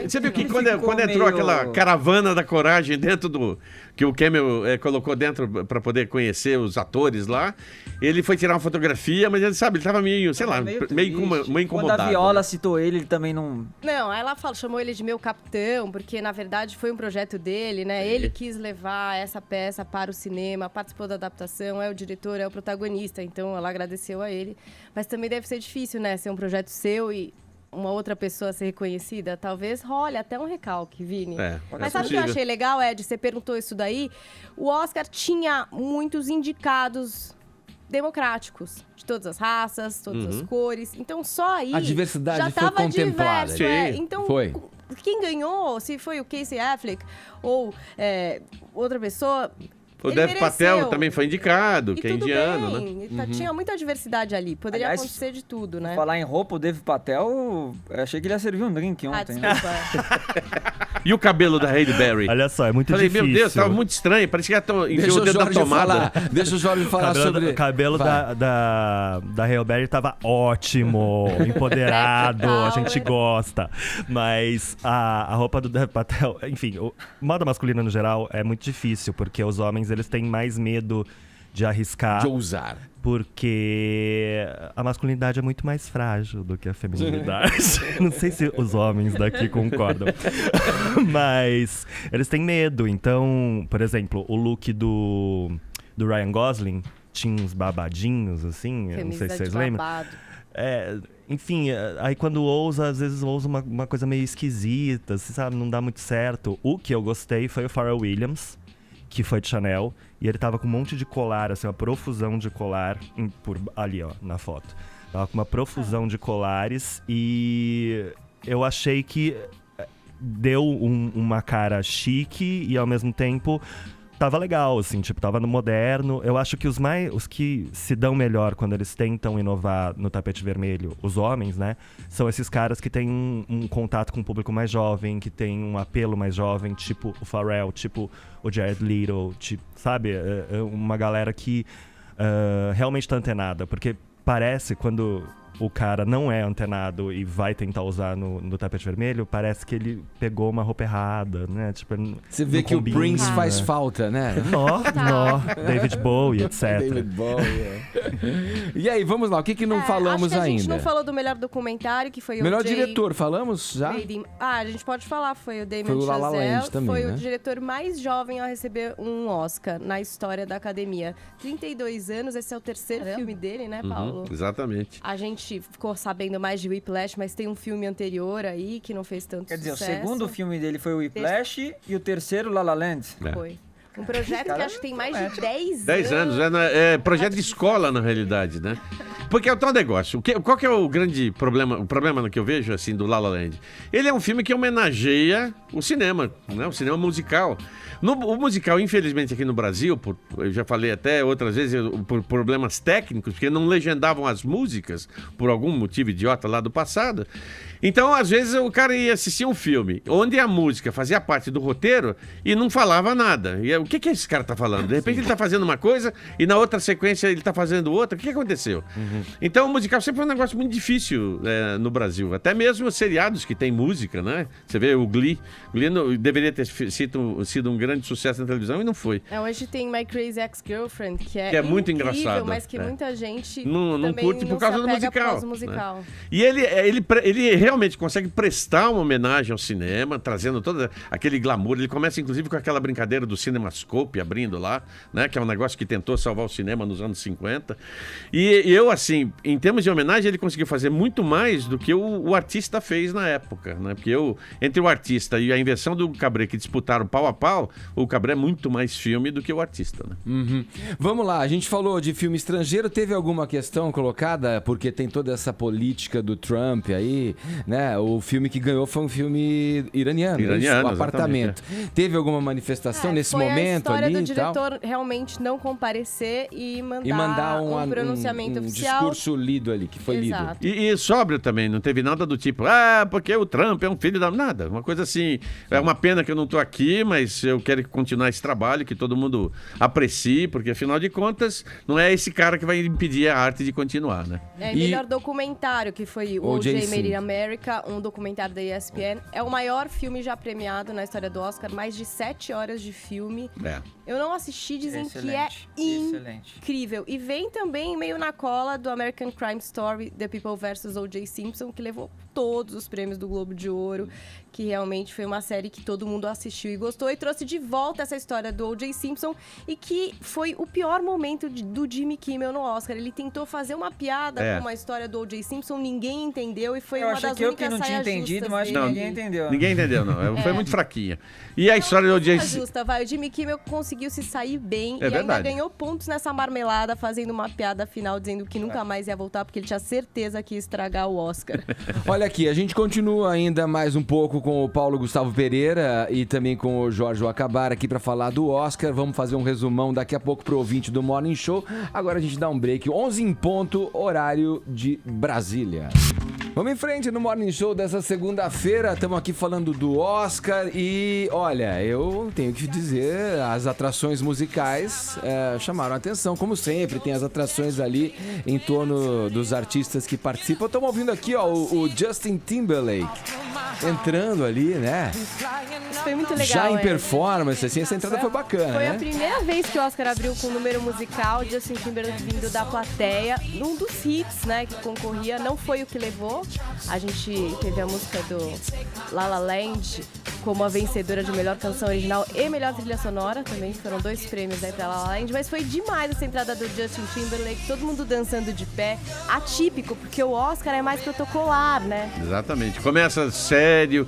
Você viu que Ele quando ficou entrou meio- aquela caravana da coragem dentro do... que o Cameron colocou dentro para poder conhecer os atores lá, ele foi tirar uma fotografia, mas ele tava meio, sei lá, meio incomodado. Quando a Viola citou ele também não... Não, aí ela chamou ele de meu capitão, porque na verdade foi um projeto dele, né? Ele quis levar essa peça para o cinema, participou da adaptação, é o diretor, é o protagonista, então ela agradeceu a ele. Mas também deve ser difícil, né? Ser um projeto seu e uma outra pessoa ser reconhecida, talvez role até um recalque, Vini. Mas sabe o que eu achei legal, Ed? Você perguntou isso daí. O Oscar tinha muitos indicados democráticos, de todas as raças, todas as cores. Então só aí A diversidade já foi tava contemplada. diverso. Então, Foi. quem ganhou, se foi o Casey Affleck ou outra pessoa... O ele Dev mereceu. Patel também foi indicado, E que é tudo indiano, bem. né? Tinha muita diversidade ali. Poderia Aliás, acontecer de tudo, né? Falar em roupa, o Dev Patel, eu achei que ele ia servir um drink ontem. Desculpa. E o cabelo da Halle Berry? Olha só, é muito Falei, difícil. meu Deus, tava muito estranho, parecia que ela Deixa enfiou o o dedo na Jorge tomada. falar. Deixa o Jorge falar sobre... O cabelo da Halle Berry tava ótimo, empoderado, a gente gosta. Mas a roupa do Dev Patel, enfim, moda masculina no geral é muito difícil, porque os homens eles têm mais medo de arriscar. De ousar. porque a masculinidade é muito mais frágil do que a feminilidade. Não sei se os homens daqui concordam. Mas eles têm medo. Então, por exemplo, o look do Ryan Gosling tinha uns babadinhos, assim. Eu não sei se vocês lembram. Enfim, aí quando ousa, às vezes ousa uma coisa meio esquisita, assim, sabe? Não dá muito certo. O que eu gostei foi o Pharrell Williams, que foi de Chanel, e ele tava com um monte de colar, assim, uma profusão de colar ali, ó, na foto. Tava com uma profusão de colares e eu achei que deu uma cara chique e ao mesmo tempo tava legal, assim, tipo, tava no moderno. Eu acho que os que se dão melhor quando eles tentam inovar no tapete vermelho, os homens, né, são esses caras que têm um contato com um público mais jovem, que tem um apelo mais jovem, tipo o Pharrell, tipo o Jared Leto, tipo, sabe, uma galera que realmente tá antenada, porque parece quando o cara não é antenado e vai tentar usar no tapete vermelho, parece que ele pegou uma roupa errada, né? Tipo, você vê que combina, o Prince faz falta, né? David Bowie, etc. David Bowie, E aí, vamos lá, o que não falamos ainda? A gente ainda? não falou do melhor documentário, que foi o melhor diretor, falamos já? A gente pode falar, foi o Damien Chazelle. Foi o La La Land também, foi, né? o diretor mais jovem a receber um Oscar na história da academia. 32 anos, esse é o terceiro filme dele, né, Paulo? Exatamente. A gente ficou sabendo mais de Whiplash, mas tem um filme anterior aí que não fez tanto sucesso. Quer dizer, o segundo filme dele foi o Whiplash e o terceiro La La Land. Foi. Um projeto que acho que tem mais de 10 anos. 10 anos, é projeto de escola, na realidade, né? Porque é o tal negócio. Qual que é o grande problema, o problema que eu vejo, assim, do La La Land? Ele é um filme que homenageia o cinema, né? O cinema musical. O musical, infelizmente, aqui no Brasil, eu já falei até outras vezes, por problemas técnicos, porque não legendavam as músicas, por algum motivo idiota lá do passado. Então, às vezes, o cara ia assistir um filme onde a música fazia parte do roteiro e não falava nada. E o que esse cara tá falando? De repente ele tá fazendo uma coisa e na outra sequência ele tá fazendo outra. O que aconteceu? Então, o musical sempre foi um negócio muito difícil no Brasil. Até mesmo os seriados que tem música, né? Você vê o Glee. Glee deveria ter sido um grande sucesso na televisão e não foi. Hoje tem My Crazy Ex-Girlfriend, que é muito incrível, engraçado. Mas que muita gente não curte por causa do musical. Né? E ele realmente consegue prestar uma homenagem ao cinema, trazendo todo aquele glamour. Ele começa, inclusive, com aquela brincadeira do CinemaScope abrindo lá, né? Que é um negócio que tentou salvar o cinema nos anos 50. E eu, assim, em termos de homenagem, ele conseguiu fazer muito mais do que o artista fez na época, né? Porque entre o artista e a invenção do Cabré, que disputaram pau a pau, o Cabré é muito mais filme do que o artista, né? Vamos lá, a gente falou de filme estrangeiro, teve alguma questão colocada? Porque tem toda essa política do Trump aí, né? O filme que ganhou foi um filme iraniano, o Apartamento. Teve alguma manifestação nesse momento ali? Foi a história do diretor realmente não comparecer e mandar um pronunciamento oficial. Discurso lido ali, que foi Exato. lido. E sóbrio também, não teve nada do tipo, porque o Trump é um filho da... Nada, uma coisa assim, é uma pena que eu não tô aqui, mas eu quero continuar esse trabalho, que todo mundo aprecie, porque afinal de contas, não é esse cara que vai impedir a arte de continuar, né? Melhor documentário, que foi o O.J. Made in America, um documentário da ESPN. É o maior filme já premiado na história do Oscar, mais de 7 horas de filme. Eu não assisti, dizem que é incrível. E vem também meio na cola do American Crime Story, The People vs. O.J. Simpson, que levou todos os prêmios do Globo de Ouro, que realmente foi uma série que todo mundo assistiu e gostou, e trouxe de volta essa história do O.J. Simpson, e que foi o pior momento do Jimmy Kimmel no Oscar. Ele tentou fazer uma piada com a história do O.J. Simpson, ninguém entendeu, e foi uma das únicas saias justas. Eu achei que não tinha entendido, mas ninguém entendeu. Ninguém entendeu, não. Foi muito fraquinha. E a história do O.J. Simpson... O Jimmy Kimmel conseguiu se sair bem e ainda ganhou pontos nessa marmelada, fazendo uma piada final, dizendo que nunca mais ia voltar, porque ele tinha certeza que ia estragar o Oscar. Olha aqui, a gente continua ainda mais um pouco com o Paulo Gustavo Pereira e também com o Jorge Acabar aqui para falar do Oscar. Vamos fazer um resumão daqui a pouco pro ouvinte do Morning Show. Agora a gente dá um break, 11 em ponto, horário de Brasília. Vamos em frente no Morning Show dessa segunda-feira. Estamos aqui falando do Oscar e, olha, eu tenho que dizer, as atrações musicais chamaram a atenção. Como sempre, tem as atrações ali em torno dos artistas que participam. Estamos ouvindo aqui, ó, o Justin Timberlake entrando ali, né? Isso foi muito legal. Já em performance, assim, essa entrada foi bacana, Foi né? a primeira vez que o Oscar abriu com um número musical, Justin Timberlake vindo da plateia. Um dos hits, né, que concorria, não foi o que levou. A gente teve a música do La La Land como a vencedora de melhor canção original e melhor trilha sonora também. Foram 2 prêmios aí pra La La Land, mas foi demais essa entrada do Justin Timberlake, todo mundo dançando de pé. Atípico, porque o Oscar é mais protocolar, né? Exatamente. Começa sério,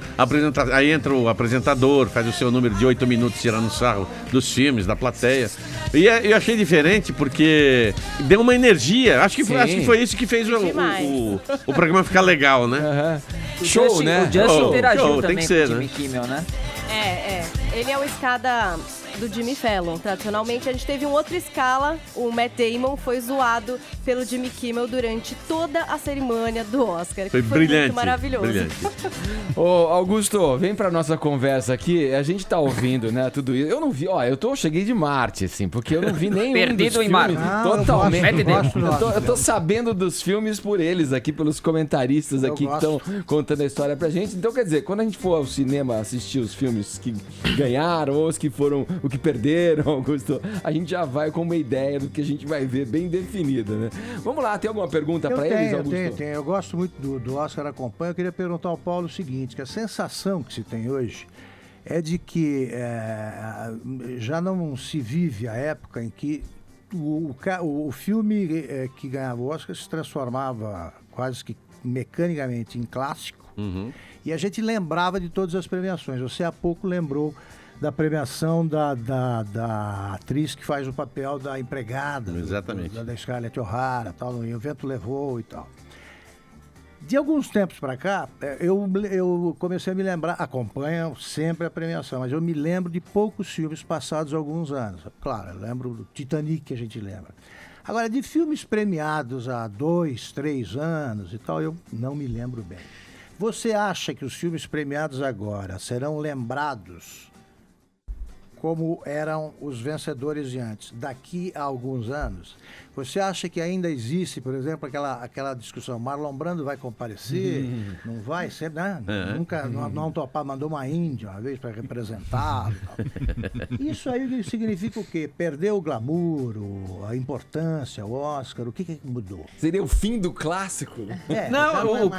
aí entra o apresentador, faz o seu número de 8 minutos tirando sarro dos filmes, da plateia. E eu achei diferente porque deu uma energia. Acho que foi isso que fez o programa ficar legal, né? Show, né? O Justin interagiu também tem que ser, com o Jimmy Kimmel, né? Ele é o escada do Jimmy Fallon. Tradicionalmente, a gente teve um outro escala. O Matt Damon foi zoado pelo Jimmy Kimmel durante toda a cerimônia do Oscar. Foi que brilhante. Muito maravilhoso. Brilhante. Ô, Augusto, vem pra nossa conversa aqui. A gente tá ouvindo, né, tudo isso. Eu não vi, cheguei de Marte, assim, porque eu não vi nenhum Perdido dos em Marte. Totalmente. Eu Eu tô sabendo dos filmes por eles aqui, pelos comentaristas aqui que estão contando a história pra gente. Então, quer dizer, quando a gente for ao cinema assistir os filmes que ganharam ou os que foram, o que perderam, Augusto, a gente já vai com uma ideia do que a gente vai ver bem definida, né? Vamos lá, tem alguma pergunta pra eles, Augusto? Eu tenho. Eu gosto muito do Oscar Acompanha. Eu queria perguntar ao Paulo o seguinte, que a sensação que se tem hoje é de que já não se vive a época em que o filme que ganhava o Oscar se transformava quase que mecanicamente em clássico, e a gente lembrava de todas as premiações. Você há pouco lembrou da premiação da atriz que faz o papel da empregada. Exatamente. Da Scarlett O'Hara, tal, e o vento levou e tal. De alguns tempos para cá, eu comecei a me lembrar, acompanho sempre a premiação, mas eu me lembro de poucos filmes passados há alguns anos. Claro, eu lembro do Titanic, que a gente lembra. Agora, de filmes premiados há 2, 3 anos e tal, eu não me lembro bem. Você acha que os filmes premiados agora serão lembrados como eram os vencedores de antes, daqui a alguns anos? Você acha que ainda existe, por exemplo, aquela discussão, Marlon Brando vai comparecer, não vai ser, né? Nunca, não topar, mandou uma índia uma vez para representá-lo. Isso aí significa o quê? Perdeu o glamour, a importância, o Oscar, o que mudou? Seria o fim do clássico?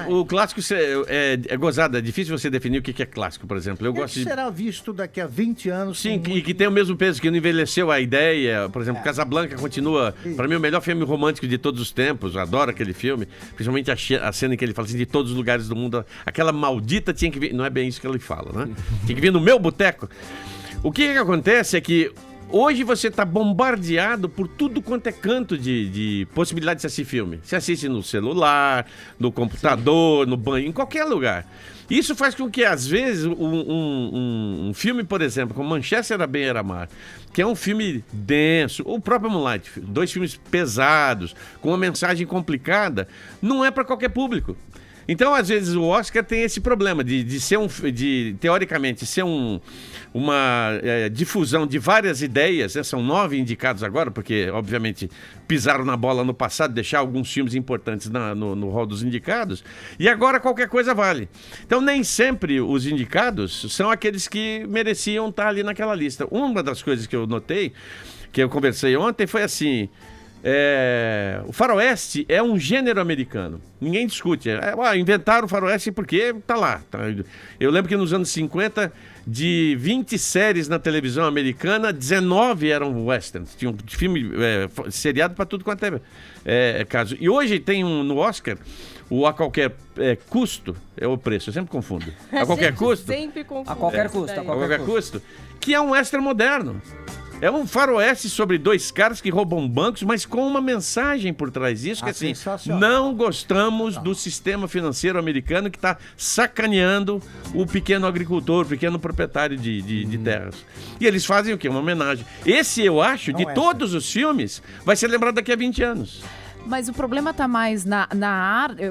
O clássico é gozado, é difícil você definir o que é clássico, por exemplo. Será visto daqui a 20 anos. Sim, e que tem o mesmo peso, que não envelheceu a ideia. Por exemplo, Casablanca continua, para mim, o melhor filme romântico de todos os tempos. Eu adoro aquele filme, principalmente a cena em que ele fala assim, de todos os lugares do mundo, aquela maldita tinha que vir, não é bem isso que ele fala, né? Tinha que vir no meu boteco. O que acontece é que hoje você está bombardeado por tudo quanto é canto de possibilidade de assistir filme. Você assiste no celular, no computador, no banho, em qualquer lugar. Isso faz com que, às vezes, um filme, por exemplo, como Manchester era Bem Era Mar, que é um filme denso, o próprio Moonlight, 2 filmes pesados, com uma mensagem complicada, não é para qualquer público. Então, às vezes, o Oscar tem esse problema de teoricamente, ser uma difusão de várias ideias, né? São 9 indicados agora, porque, obviamente, pisaram na bola no passado, deixar alguns filmes importantes no rol dos indicados, e agora qualquer coisa vale. Então, nem sempre os indicados são aqueles que mereciam estar ali naquela lista. Uma das coisas que eu notei, que eu conversei ontem, foi assim... o faroeste é um gênero americano. Ninguém discute. Inventaram o faroeste porque tá lá. Eu lembro que nos anos 50, de 20 séries na televisão americana, 19 eram westerns. Tinha um filme seriado para tudo quanto é caso. E hoje tem no Oscar o A Qualquer Custo, é o preço, eu sempre confundo. A Qualquer Custo? Sempre confundo. A qualquer custo. A Qualquer Custo. Que é um western moderno. É um faroeste sobre 2 caras que roubam bancos, mas com uma mensagem por trás disso, que assim, não gostamos do sistema financeiro americano que está sacaneando o pequeno agricultor, o pequeno proprietário de terras. E eles fazem o quê? Uma homenagem. Esse, eu acho, de todos os filmes, vai ser lembrado daqui a 20 anos. Mas o problema tá mais na arte.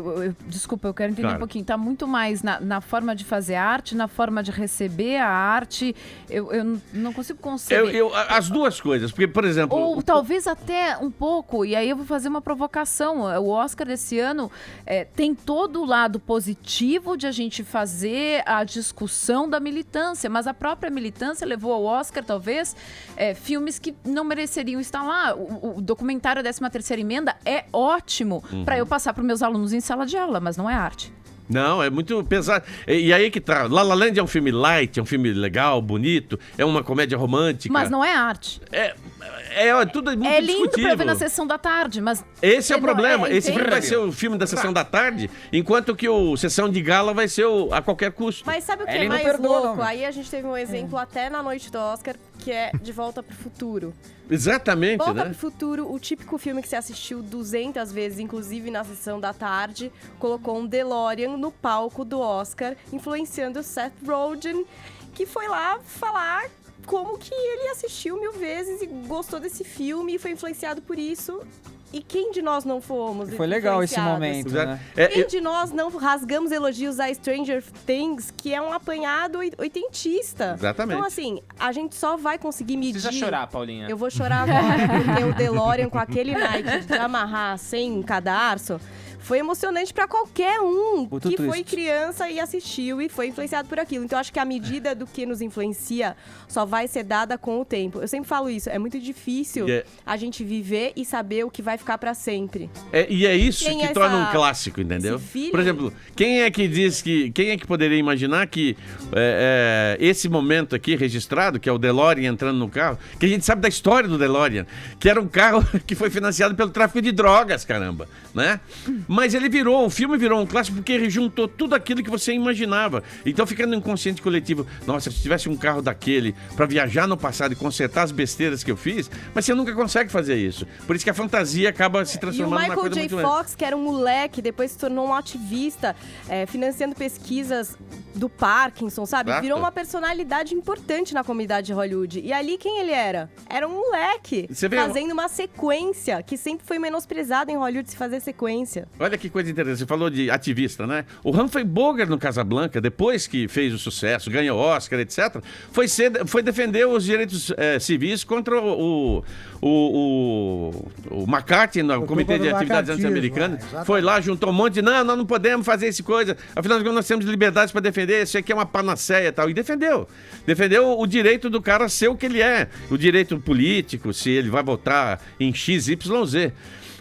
Desculpa, eu quero entender um pouquinho. Tá muito mais na forma de fazer arte, na forma de receber a arte. Eu não consigo conceber. As duas coisas. Porque, por exemplo. Ou talvez até um pouco, e aí eu vou fazer uma provocação. O Oscar desse ano tem todo o lado positivo de a gente fazer a discussão da militância, mas a própria militância levou ao Oscar, talvez, filmes que não mereceriam estar lá. O documentário 13ª Emenda é ótimo para eu passar para os meus alunos em sala de aula, mas não é arte. Não, é muito pesado. E aí que tá. La La Land é um filme light, é um filme legal, bonito, é uma comédia romântica. Mas não é arte. Tudo muito lindo discutível. pra ver na sessão da tarde, mas... Esse é o problema. Esse filme vai ser o filme da sessão da tarde, enquanto que o Sessão de Gala vai ser a qualquer custo. Mas sabe o que é mais louco? Aí a gente teve um exemplo até na noite do Oscar, que é De Volta pro Futuro. Exatamente, Volta pro Futuro, o típico filme que você assistiu 200 vezes, inclusive na sessão da tarde, colocou um DeLorean no palco do Oscar, influenciando o Seth Rogen, que foi lá falar como que ele assistiu 1000 vezes e gostou desse filme e foi influenciado por isso. E quem de nós não fomos? Foi legal esse momento, né? Quem de nós não rasgamos elogios a Stranger Things, que é um apanhado oitentista? Exatamente. Então, assim, a gente só vai conseguir medir... Precisa chorar, Paulinha. Eu vou chorar agora, porque o DeLorean com aquele Nike de amarrar sem cadarço... Foi emocionante pra qualquer um que foi criança e assistiu e foi influenciado por aquilo. Então, acho que a medida do que nos influencia só vai ser dada com o tempo. Eu sempre falo isso, é muito difícil a gente viver e saber o que vai ficar pra sempre. E é isso que torna um clássico, entendeu? Por exemplo, quem é que poderia imaginar que esse momento aqui registrado, que é o DeLorean entrando no carro, que a gente sabe da história do DeLorean, que era um carro que foi financiado pelo tráfico de drogas, caramba, né? Mas o filme virou um clássico porque ele juntou tudo aquilo que você imaginava. Então fica no inconsciente coletivo, nossa, se tivesse um carro daquele pra viajar no passado e consertar as besteiras que eu fiz, mas você nunca consegue fazer isso. Por isso que a fantasia acaba se transformando numa coisa muito... E o Michael J. Fox, que era um moleque, depois se tornou um ativista, financiando pesquisas do Parkinson, sabe? Exato. Virou uma personalidade importante na comunidade de Hollywood. E ali quem ele era? Era um moleque fazendo uma sequência, que sempre foi menosprezado em Hollywood se fazer sequência. Olha que coisa interessante, você falou de ativista, né? O Humphrey Bogart no Casablanca, depois que fez o sucesso, ganhou Oscar, etc., foi defender os direitos civis contra o McCarthy no Comitê de Atividades Anti-Americanas. Foi lá, juntou um monte de, nós não podemos fazer essa coisa, afinal de contas nós temos liberdades para defender, isso aqui é uma panaceia e tal, e defendeu o direito do cara ser o que ele é, o direito político, se ele vai votar em XYZ.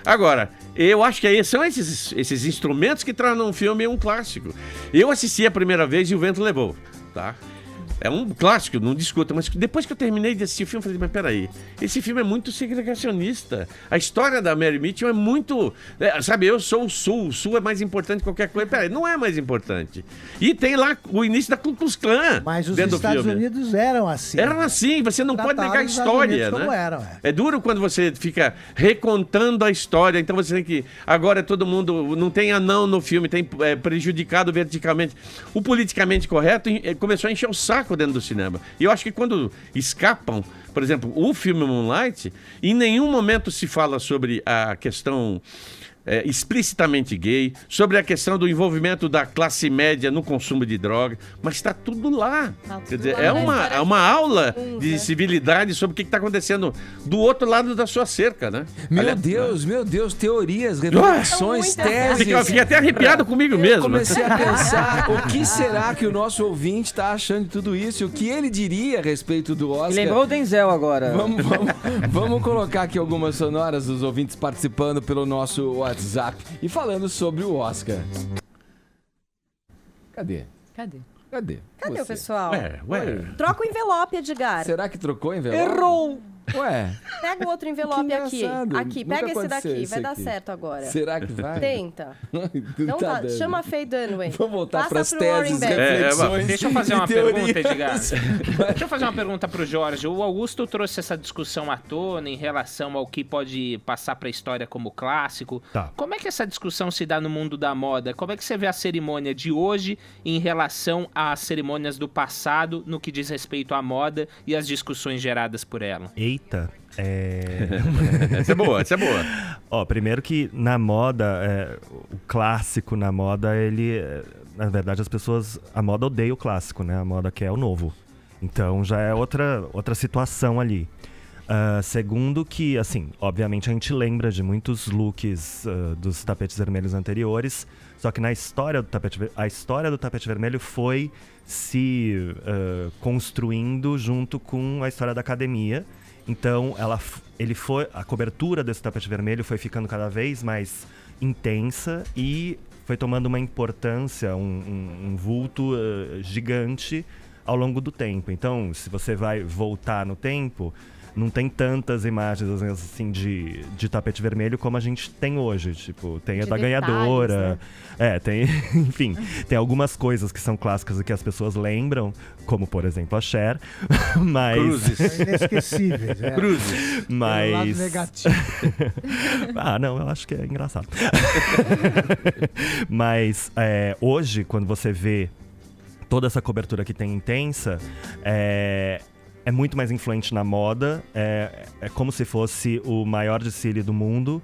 Agora, eu acho que são esses instrumentos que tornam um filme um clássico. Eu assisti a primeira vez e O Vento Levou, tá? É um clássico, não discuta, mas depois que eu terminei de assistir o filme, eu falei, mas peraí, esse filme é muito segregacionista. A história da Mary Mitchell é muito... sabe, eu sou o Sul é mais importante que qualquer coisa. Peraí, não é mais importante. E tem lá o início da Ku Klux Klan. Mas os Estados Unidos eram assim. Eram assim, você não pode negar a história, né? Como eram, É duro quando você fica recontando a história, então você tem que... Agora todo mundo... Não tem anão no filme, tem prejudicado verticalmente. O politicamente correto começou a encher o saco dentro do cinema. E eu acho que quando escapam, por exemplo, o filme Moonlight, em nenhum momento se fala sobre a questão explicitamente gay, sobre a questão do envolvimento da classe média no consumo de droga, mas está tudo lá. Quer dizer, é uma aula de civilidade sobre o que está acontecendo do outro lado da sua cerca, né? Meu Deus, teorias, reflexões, teses. Fiquei até arrepiado comigo mesmo. Eu comecei a pensar o que será que o nosso ouvinte está achando de tudo isso e o que ele diria a respeito do Oscar. Lembrou o Denzel agora. Vamos colocar aqui algumas sonoras dos ouvintes participando pelo nosso WhatsApp e falando sobre o Oscar. Cadê o pessoal? Ué. Troca o envelope, Edgar. Será que trocou o envelope? Errou! Ué. Pega o outro envelope aqui. Aqui, pega esse daqui. Vai dar certo agora. Será que vai? Tenta. Não tá. Chama a Faye Dunaway. Vamos voltar para as teses, reflexões. Deixa eu fazer uma pergunta, Edgar. Deixa eu fazer uma pergunta pro Jorge. O Augusto trouxe essa discussão à tona em relação ao que pode passar para a história como clássico. Tá. Como é que essa discussão se dá no mundo da moda? Como é que você vê a cerimônia de hoje em relação às cerimônias do passado no que diz respeito à moda e às discussões geradas por ela? Eita. Essa é boa. Ó, primeiro que na moda, o clássico na moda, ele... na verdade, a moda odeia o clássico, né? A moda quer o novo. Então já é outra situação ali. Segundo que, assim, obviamente a gente lembra de muitos looks dos tapetes vermelhos anteriores, só que a história do tapete vermelho foi se construindo junto com a história da academia. Então a cobertura desse tapete vermelho foi ficando cada vez mais intensa e foi tomando uma importância, um vulto gigante ao longo do tempo. Então, se você vai voltar no tempo, não tem tantas imagens assim de tapete vermelho como a gente tem hoje. Tipo, tem a da ganhadora. Né? Tem, enfim, tem algumas coisas que são clássicas e que as pessoas lembram, como por exemplo a Cher. Mas... Cruzes. Inesquecíveis. Cruzes. Mas... Pelo lado negativo. Não, eu acho que é engraçado. Mas hoje, quando você vê toda essa cobertura que tem intensa, é muito mais influente na moda, é como se fosse o maior desfile do mundo,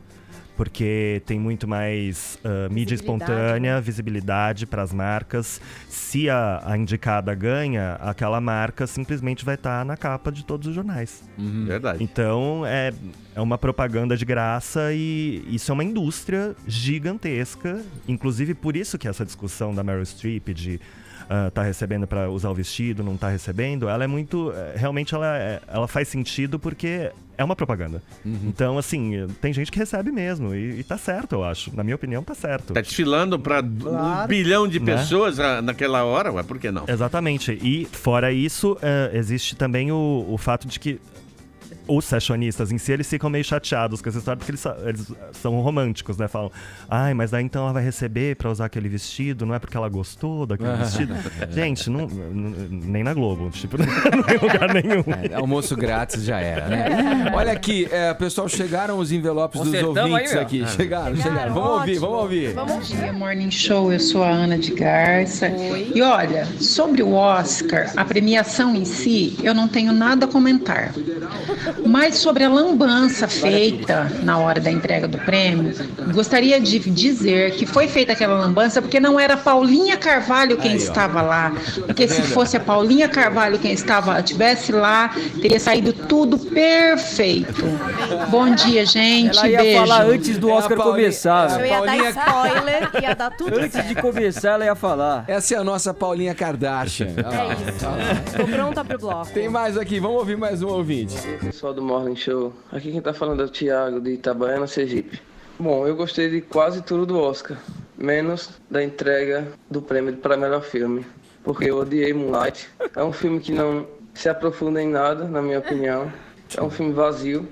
porque tem muito mais mídia espontânea, visibilidade para as marcas. Se a indicada ganha, aquela marca simplesmente vai estar na capa de todos os jornais. Verdade. Então, é uma propaganda de graça e isso é uma indústria gigantesca. Inclusive, por isso que essa discussão da Meryl Streep de tá recebendo para usar o vestido, não tá recebendo, ela é muito... Realmente ela faz sentido porque é uma propaganda. Então, assim, tem gente que recebe mesmo e tá certo, eu acho. Na minha opinião, tá certo. Tá desfilando para 1 bilhão de pessoas naquela hora, ué, por que não? Exatamente. E, fora isso, existe também o fato de que os fashionistas em si, eles ficam meio chateados com essa história, porque eles são românticos, né? Falam, mas daí então ela vai receber pra usar aquele vestido, não é porque ela gostou daquele vestido? Gente, nem na Globo, tipo, não em lugar nenhum. Almoço grátis já era, né? Olha aqui, pessoal, chegaram os envelopes dos ouvintes aí, aqui. Chegaram. Vamos ouvir. Bom dia, Morning Show. Eu sou a Ana de Garça. Oi. E olha, sobre o Oscar, a premiação em si, eu não tenho nada a comentar. Mas sobre a lambança feita na hora da entrega do prêmio, gostaria de dizer que foi feita aquela lambança porque não era a Paulinha Carvalho quem estava lá. Porque se fosse a Paulinha Carvalho quem estivesse lá, teria saído tudo perfeito. Bom dia, gente. Ela ia beijo. falar antes do Oscar começar. Eu ia dar spoiler, ia dar tudo certo. Antes de começar, ela ia falar. Essa é a nossa Paulinha Kardashian. Isso. Tô pronta pro bloco. Tem mais aqui, vamos ouvir mais um ouvinte. Pessoal do Morning Show, aqui quem tá falando é o Thiago de Itabaiana, Sergipe. Bom, eu gostei de quase tudo do Oscar, menos da entrega do prêmio para melhor filme, porque eu odiei Moonlight. É um filme que não se aprofunda em nada, na minha opinião. É um filme vazio.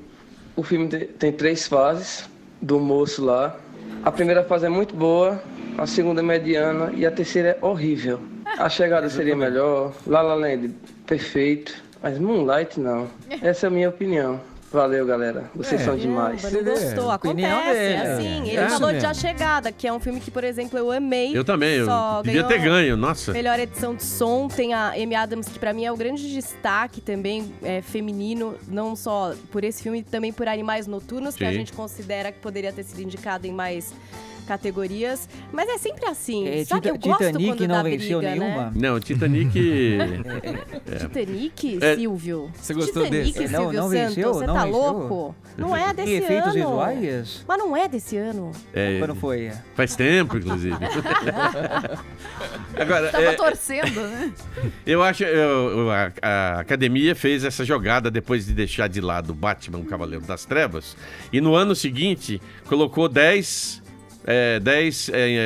O filme tem 3 fases do moço lá. A primeira fase é muito boa, a segunda é mediana e a terceira é horrível. A Chegada seria melhor, La La Land perfeito. Mas Moonlight não. Essa é a minha opinião. Valeu, galera. Vocês são demais. Não gostou. Acontece. Assim, ele falou de A Chegada, que é um filme que, por exemplo, eu amei. Eu também. Eu devia ter ganho. Nossa. Melhor edição de som. Tem a Amy Adams, que pra mim é o grande destaque também feminino. Não só por esse filme, também por Animais Noturnos, que a gente considera que poderia ter sido indicado em mais categorias, mas é sempre assim. Só que eu gosto Titanic quando não dá venceu briga, nenhuma. né? Não, Titanic... Titanic, Silvio? Você gostou Titanic, desse? Silvio Não Santos, venceu? você Não tá venceu? louco? Não é desse ano. Efeitos visuais? Mas não é desse ano. Quando foi? Faz tempo, inclusive. Agora, Tava torcendo, né? eu acho a academia fez essa jogada depois de deixar de lado Batman, o Cavaleiro das Trevas, e no ano seguinte colocou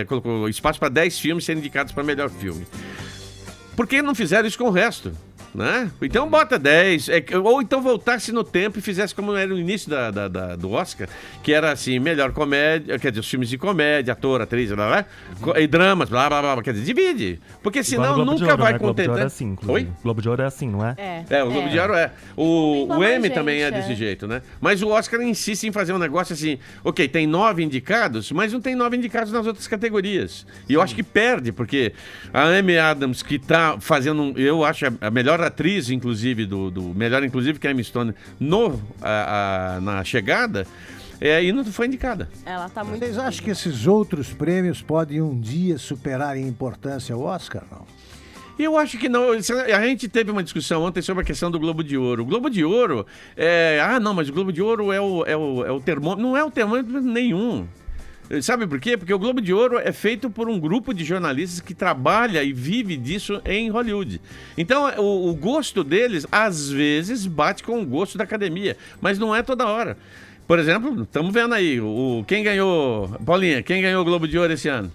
colocou espaço para 10 filmes serem indicados para melhor filme. Por que não fizeram isso com o resto? Né? Então bota 10, ou então voltasse no tempo e fizesse como era no início do Oscar, que era assim, melhor comédia, quer dizer, os filmes de comédia, ator, atriz, blá, blá, e dramas, blá, blá, blá, quer dizer, divide, porque senão nunca vai contentar. Globo de Ouro é assim, Oi? Globo de Ouro é assim, não é? O Globo de Ouro é. O Emmy também é desse jeito, né? Mas o Oscar insiste em fazer um negócio assim, ok, tem 9 indicados, mas não tem 9 indicados nas outras categorias. E eu acho que perde, porque a Amy Adams, que tá fazendo, eu acho, a melhor atriz, inclusive, do melhor, inclusive, que é a Emma Stone, na chegada, e não foi indicada. Ela tá muito... Vocês acham que esses outros prêmios podem um dia superar em importância o Oscar, não? Eu acho que não. A gente teve uma discussão ontem sobre a questão do Globo de Ouro. O Globo de Ouro mas o Globo de Ouro é o termômetro. Não é o termômetro nenhum. Sabe por quê? Porque o Globo de Ouro é feito por um grupo de jornalistas que trabalha e vive disso em Hollywood. Então, o gosto deles, às vezes, bate com o gosto da academia, mas não é toda hora. Por exemplo, estamos vendo aí, quem ganhou... Paulinha, quem ganhou o Globo de Ouro esse ano?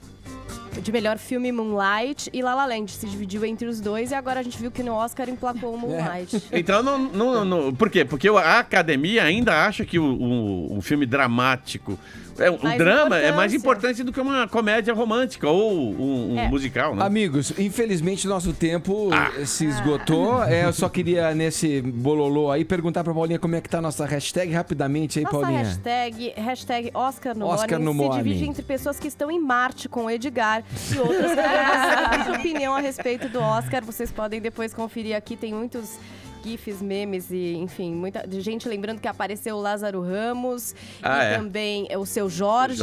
De melhor filme, Moonlight e La La Land. Se dividiu entre os dois e agora a gente viu que no Oscar emplacou o Moonlight. Então, não, por quê? Porque a academia ainda acha que o filme dramático... O drama é mais importante do que uma comédia romântica ou um musical, né? Amigos, infelizmente nosso tempo se esgotou. Eu só queria, nesse bololô aí, perguntar pra Paulinha como é que tá a nossa hashtag rapidamente aí, Paulinha. Hashtag Oscar no Morning se divide entre pessoas que estão em Marte com o Edgar e outras que querem sua opinião a respeito do Oscar. Vocês podem depois conferir aqui, tem muitos... GIFs, memes e, enfim, muita gente lembrando que apareceu o Lázaro Ramos e também o seu Jorge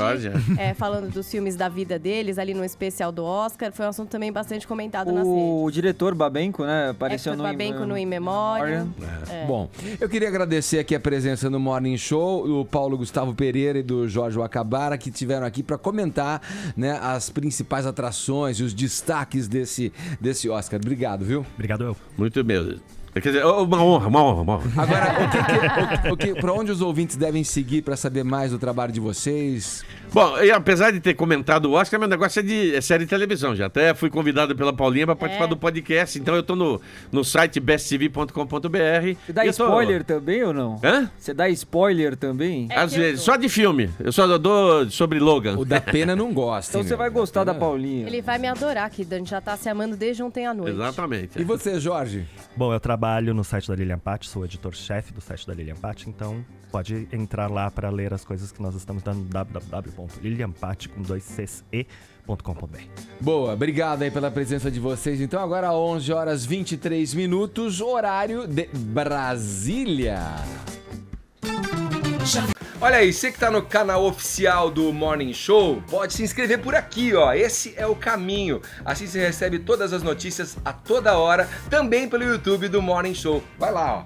falando dos filmes da vida deles ali no especial do Oscar. Foi um assunto também bastante comentado nas redes. O diretor Babenco, né? Apareceu no Babenco no In Memoriam. Bom, eu queria agradecer aqui a presença no Morning Show, do Paulo Gustavo Pereira e do Jorge Wakabara, que estiveram aqui para comentar, né, as principais atrações e os destaques desse Oscar. Obrigado, viu? Obrigado eu. Muito mesmo. Quer dizer, uma honra. Agora, para onde os ouvintes devem seguir para saber mais do trabalho de vocês? Bom, e apesar de ter comentado o Oscar, meu negócio é série de televisão. Já até fui convidado pela Paulinha para participar do podcast, então eu tô no site besttv.com.br. Você dá spoiler também ou não? Hã? Você dá spoiler também? Às vezes, só de filme. Eu só dou sobre Logan. O da Pena não gosta. Então você vai gostar da Paulinha. Ele vai me adorar, que a gente já tá se amando desde ontem à noite. Exatamente. E você, Jorge? Bom, eu trabalho no site da Lilian Patti, sou editor-chefe do site da Lilian Patti, então pode entrar lá para ler as coisas que nós estamos dando no www.lilianpatti.com.br. Boa, obrigado aí pela presença de vocês. Então agora 11h23, horário de Brasília. Olha aí, você que tá no canal oficial do Morning Show, pode se inscrever por aqui, ó. Esse é o caminho. Assim você recebe todas as notícias a toda hora, também pelo YouTube do Morning Show. Vai lá, ó.